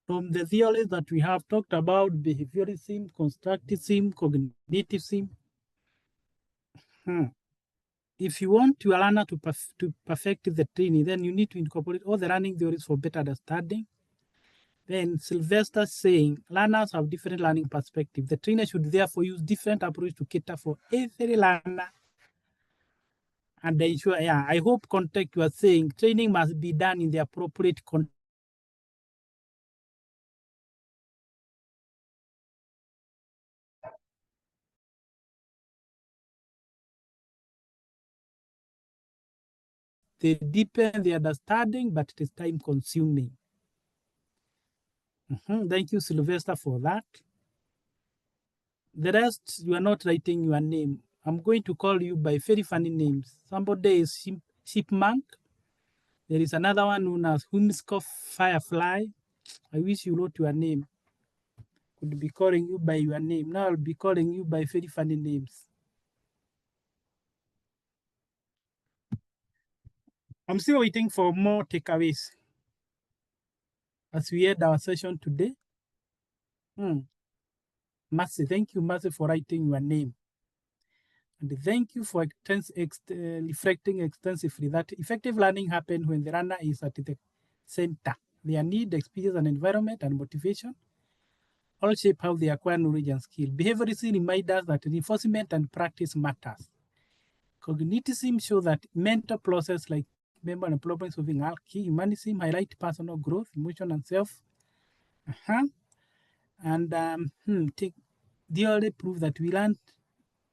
From the theories that we have talked about, behaviorism, constructivism, cognitivism. If you want your learner to perfect the training, then you need to incorporate all the learning theories for better understanding. Then Sylvester saying learners have different learning perspectives. The trainer should therefore use different approach to cater for every learner. And ensure, I hope context you are saying training must be done in the appropriate context. They deepen the understanding, but it is time consuming. Thank you, Sylvester, for that. The rest, you are not writing your name. I'm going to call you by very funny names. Somebody is Chipmunk. There is another one known as Whimsicott Firefly. I wish you wrote your name. Could be calling you by your name. Now I'll be calling you by very funny names. I'm still waiting for more takeaways as we end our session today. Mercy, thank you, Mercy, for writing your name. And thank you for reflecting extensively that effective learning happens when the learner is at the center. Their need, experience, and environment and motivation all shape how they acquire knowledge and skill. Behaviorism reminds us that reinforcement and practice matters. Cognitism shows that mental process like memory and problem solving are key. Humanism highlight personal growth, emotion, and self. And theory prove that we learn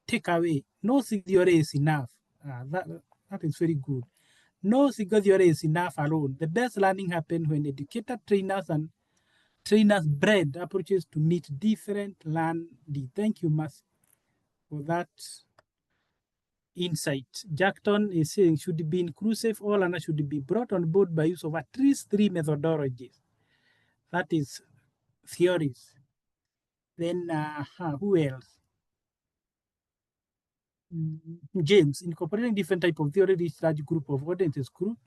take away. No theory is enough. That is very good. No single theory is enough alone. The best learning happens when educated trainers and trainers blend approaches to meet different learning. Thank you, Mas, for that insight. Jackton is saying should be inclusive, all learners should be brought on board by use of at least 3 methodologies. That is theories. Then who else? James, incorporating different type of theory, this large group of audiences group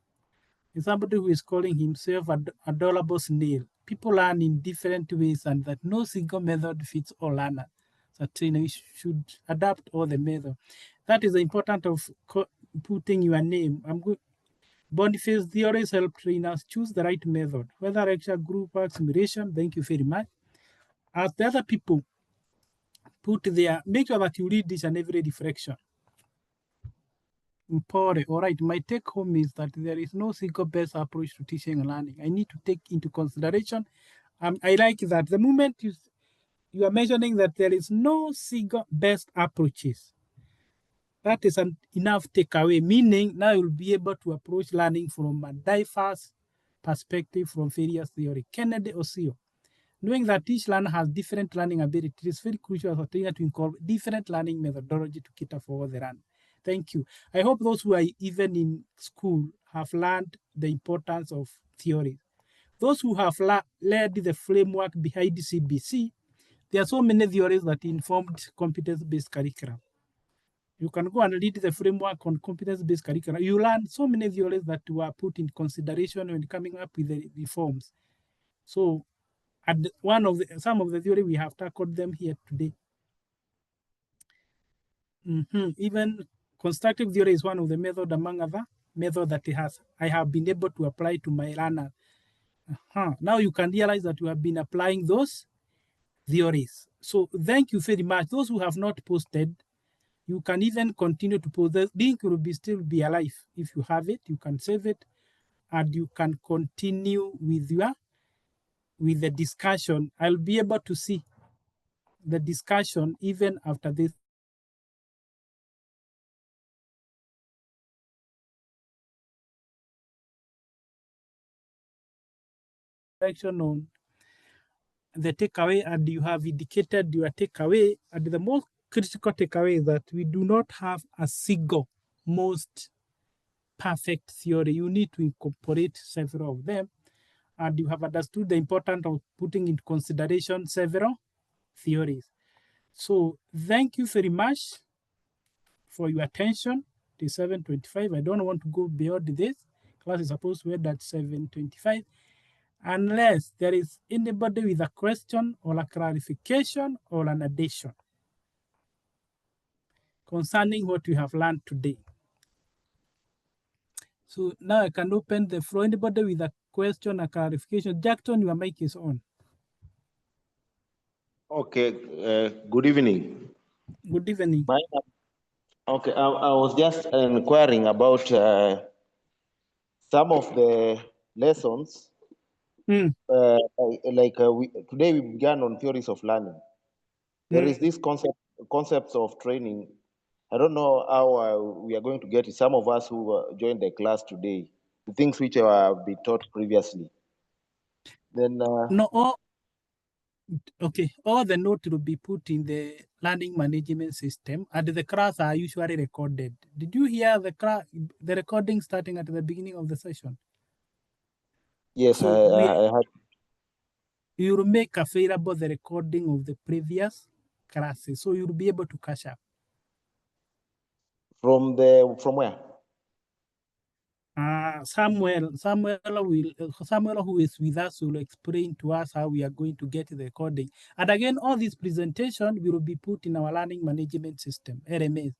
is somebody who is calling himself adorable snail. People learn in different ways and that no single method fits all learners. So trainer should adapt all the method. That is the importance of putting your name. I'm good. Boniface theories help trainers choose the right method, whether lecture, group, or simulation. Thank you very much. As the other people put there, make sure that you read this and every reflection. All right, my take home is that there is no single best approach to teaching and learning. I need to take into consideration. I like that the moment you are mentioning that there is no single best approaches. That is an enough takeaway, meaning now you'll be able to approach learning from a diverse perspective from various theory. Kennedy Osio. Knowing that each learner has different learning abilities, it is very crucial as a trainer to incorporate different learning methodology to cater for all the learners. Thank you. I hope those who are even in school have learned the importance of theory. Those who have led the framework behind CBC, there are so many theories that informed competence-based curriculum. You can go and read the framework on competence-based curriculum. You learn so many theories that were put in consideration when coming up with the reforms. So, some of the theory we have tackled them here today. Even constructive theory is one of the method among other method that I have been able to apply to my learners. Now you can realize that you have been applying those theories. So thank you very much. Those who have not posted, you can even continue to post. The link will still be alive. If you have it, you can save it, and you can continue with the discussion. I'll be able to see the discussion even after this. On the takeaway, and you have indicated your takeaway, and the most critical takeaway is that we do not have a single most perfect theory. You need to incorporate several of them, and you have understood the importance of putting into consideration several theories. So thank you very much for your attention. It is 7:25. I don't want to go beyond this. Class is supposed to end at 7:25. Unless there is anybody with a question or a clarification or an addition concerning what we have learned today. So now I can open the floor. Anybody with a question or clarification? Jackson, your mic is on. Okay, good evening. Good evening. Okay, I was just inquiring about some of the lessons. Today we began on theories of learning. There is this concepts of training. I don't know how we are going to get it. Some of us who joined the class today, the things which have been taught previously. Then okay, all the notes will be put in the learning management system, and the class are usually recorded. Did you hear the recording starting at the beginning of the session? Yes, so I heard. You will make available the recording of the previous classes, so you'll be able to catch up. From where? Samuel who is with us will explain to us how we are going to get the recording. And again, all this presentation will be put in our learning management system, LMS.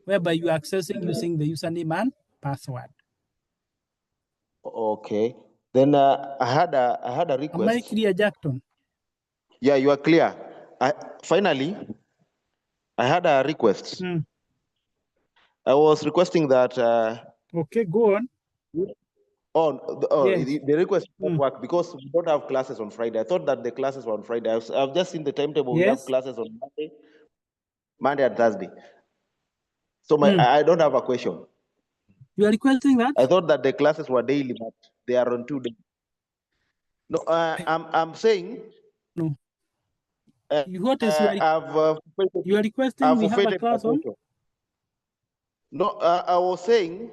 whereby you are accessing using the username and password. Okay. Then I had a request. Am I clear, Jackton? Yeah, you are clear. Finally, I had a request. I was requesting that. Okay, go on. Yes. The request won't work because we don't have classes on Friday. I thought that the classes were on Friday. I've just seen the timetable. Yes. We have classes on Monday and Thursday. So I don't have a question. You are requesting that? I thought that the classes were daily, but they are on 2 days. No, I'm saying. No. What is you are requesting we have a class on? No, I was saying.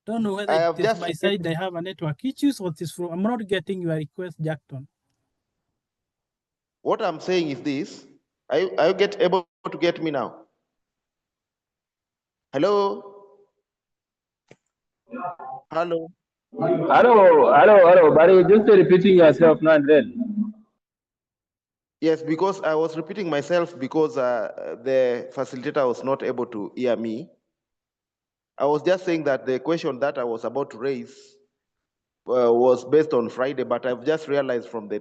Don't know whether it is my side I have a network issues or it is from. I'm not getting your request, Jackton. What I'm saying is this. Are you able to get me now? Hello? Hello? Hello, buddy. Just repeating yourself now and then. Yes, because I was repeating myself because the facilitator was not able to hear me. I was just saying that the question that I was about to raise was based on Friday, but I've just realized from the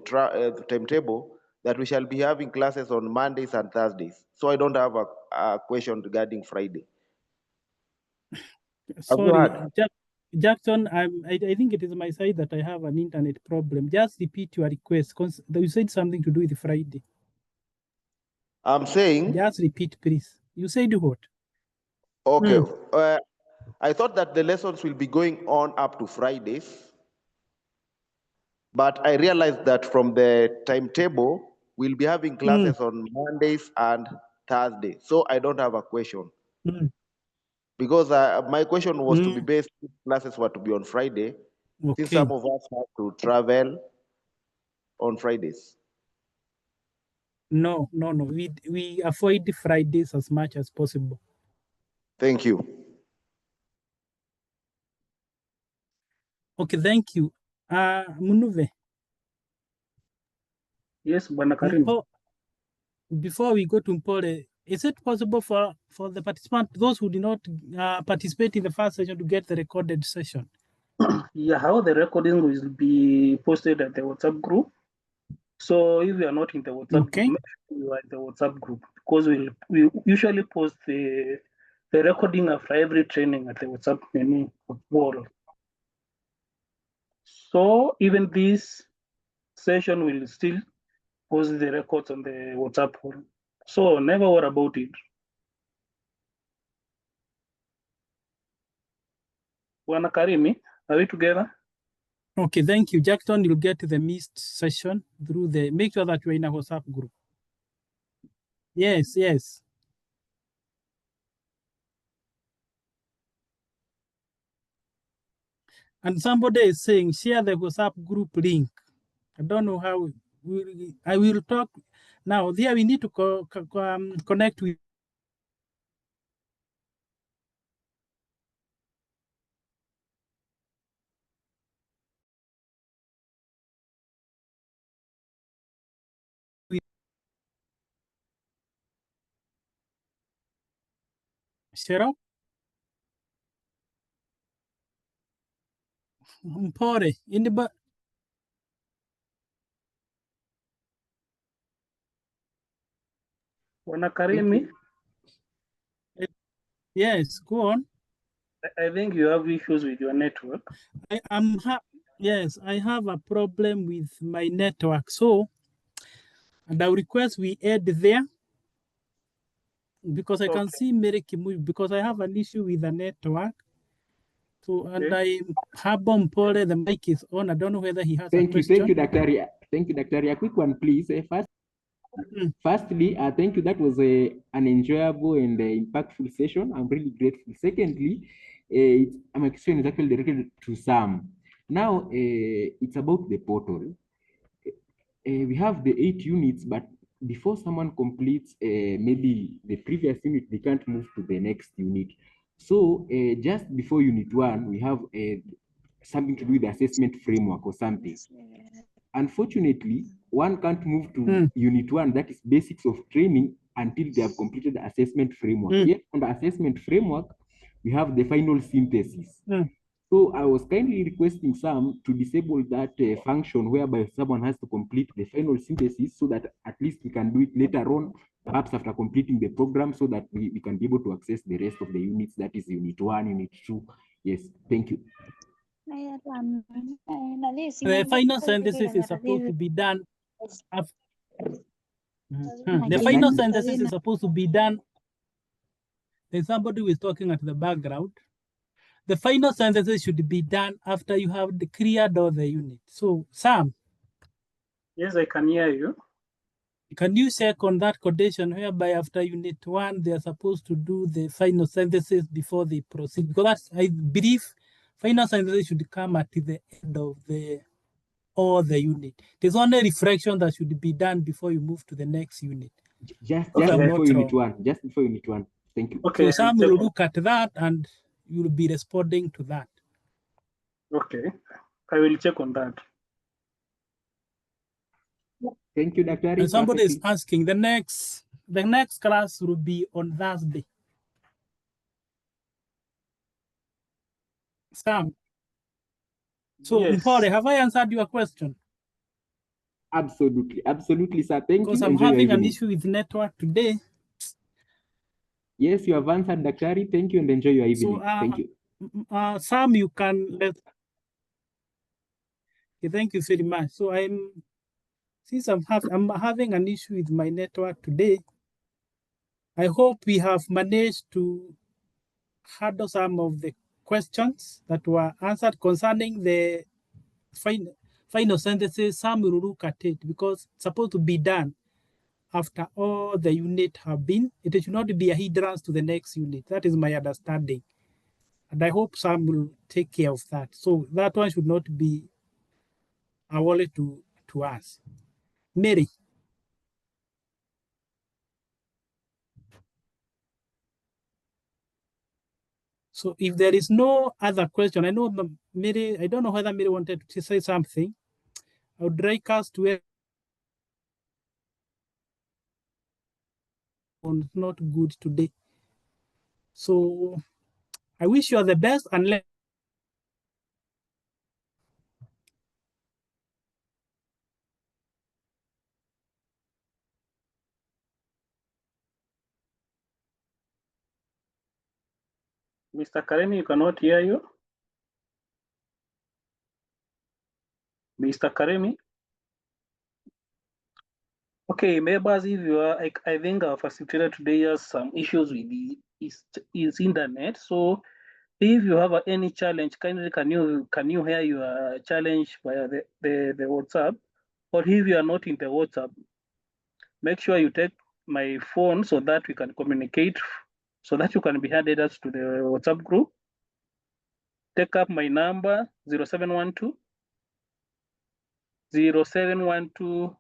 timetable that we shall be having classes on Mondays and Thursdays. So I don't have a question regarding Friday. Sorry, Jackson, I think it is my side that I have an internet problem. Just repeat your request. You said something to do with Friday. I'm saying. Just repeat, please. You said what? Okay. I thought that the lessons will be going on up to Fridays, but I realized that from the timetable, we'll be having classes on Mondays and Thursdays. So I don't have a question. Because my question was to be based, classes were to be on Friday, since some of us have to travel on Fridays. No. We avoid Fridays as much as possible. Thank you. Okay, thank you. Munuve. Yes, Bwana Karim. Before we go to Mpole, is it possible for the participant, those who did not participate in the first session, to get the recorded session? Yeah, how the recording will be posted at the WhatsApp group. So if you are not in the WhatsApp group, make sure you are in the WhatsApp group, because we usually post the recording after every training at the WhatsApp menu wall. So even this session will still post the records on the WhatsApp forum. So never worry about it. Bwana Karimi, are we together? Okay, thank you. Jackson, you'll get the missed session through make sure that you're in a WhatsApp group. Yes. And somebody is saying, share the WhatsApp group link. I don't know how. I will talk now. There we need to connect with Shero. Mpore. Bwana Karimi? Yes, go on. I think you have issues with your network. Yes, I have a problem with my network. So, and I request we add there, because I can see Mary Kimu, because I have an issue with the network. So, and I have Mpore, the mic is on. I don't know whether he has a question. Thank you, Dr. A quick one, please. Firstly, thank you. That was an enjoyable and impactful session. I'm really grateful. Secondly, my question is actually directed to Sam. Now, it's about the portal. We have the 8 units, but before someone completes maybe the previous unit, they can't move to the next unit. So just before unit 1, we have something to do with the assessment framework or something. Unfortunately, one can't move to unit 1, that is basics of training, until they have completed the assessment framework. Yet on the assessment framework, we have the final synthesis. So I was kindly requesting Sam to disable that function whereby someone has to complete the final synthesis so that at least we can do it later on, perhaps after completing the program, so that we can be able to access the rest of the units, that is unit 1, unit 2. Yes, thank you. The final synthesis is supposed to be done after. The final synthesis is supposed to be done. There's somebody who is talking at the background. The final synthesis should be done after you have cleared all the unit. So, Sam. Yes, I can hear you. Can you check on that condition whereby after unit 1, they are supposed to do the final synthesis before they proceed? Because that's, I believe final synthesis should come at the end of all the unit. There's only reflection that should be done before you move to the next unit. Just before unit 1. Just before unit 1. Thank you. Okay. So Sam will look at that and you will be responding to that. Okay. I will check on that. Thank you, Dr. And somebody is asking, the next class will be on Thursday. Sam. So, yes. Mpore, have I answered your question? Absolutely, absolutely, sir. Thank you. Because I'm having an issue with network today. Yes, you have answered, Dr. Thank you and enjoy your evening. So, thank you. Sam, you can let. Okay, thank you very much. So since I'm having an issue with my network today, I hope we have managed to handle some of the questions that were answered concerning the final synthesis. Some will look at it because it's supposed to be done after all the units have been. It should not be a hindrance to the next unit. That is my understanding. And I hope Sam will take care of that. So that one should not be a worry to us. Mary. So if there is no other question, I know Mary, I don't know whether Mary wanted to say something. I would like us to not good today. So I wish you all the best and let Mr. Karemi, you cannot hear you. Mr. Karemi. Okay, members, if you are, I think our facilitator today has some issues with his internet. So if you have any challenge, kindly can you hear your challenge via the WhatsApp? Or if you are not in the WhatsApp, make sure you take my phone so that we can communicate, so that you can be added us to the WhatsApp group. Take up my number 0712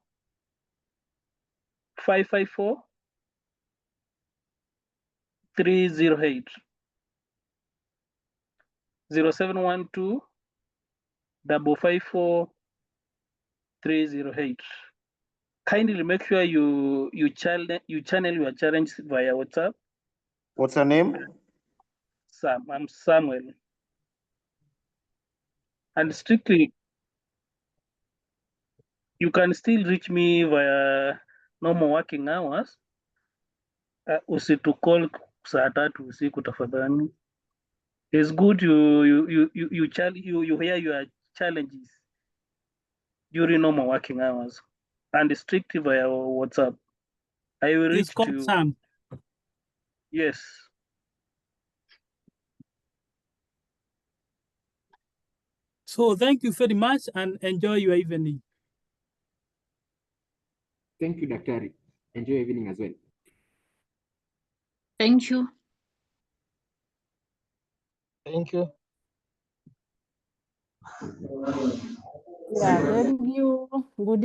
554 308 0712 554 308. Kindly make sure you channel your challenge via WhatsApp. What's your name? Sam, I'm Samuel. And strictly, you can still reach me via normal working hours. Usitukol saa 3 usiku tafadhali. It's good you hear your challenges during normal working hours and strictly via WhatsApp. I will reach to you. Sam. Yes. So thank you very much and enjoy your evening. Thank you, Dr. Enjoy your evening as well. Thank you. Thank you. Yeah, thank you. Good evening.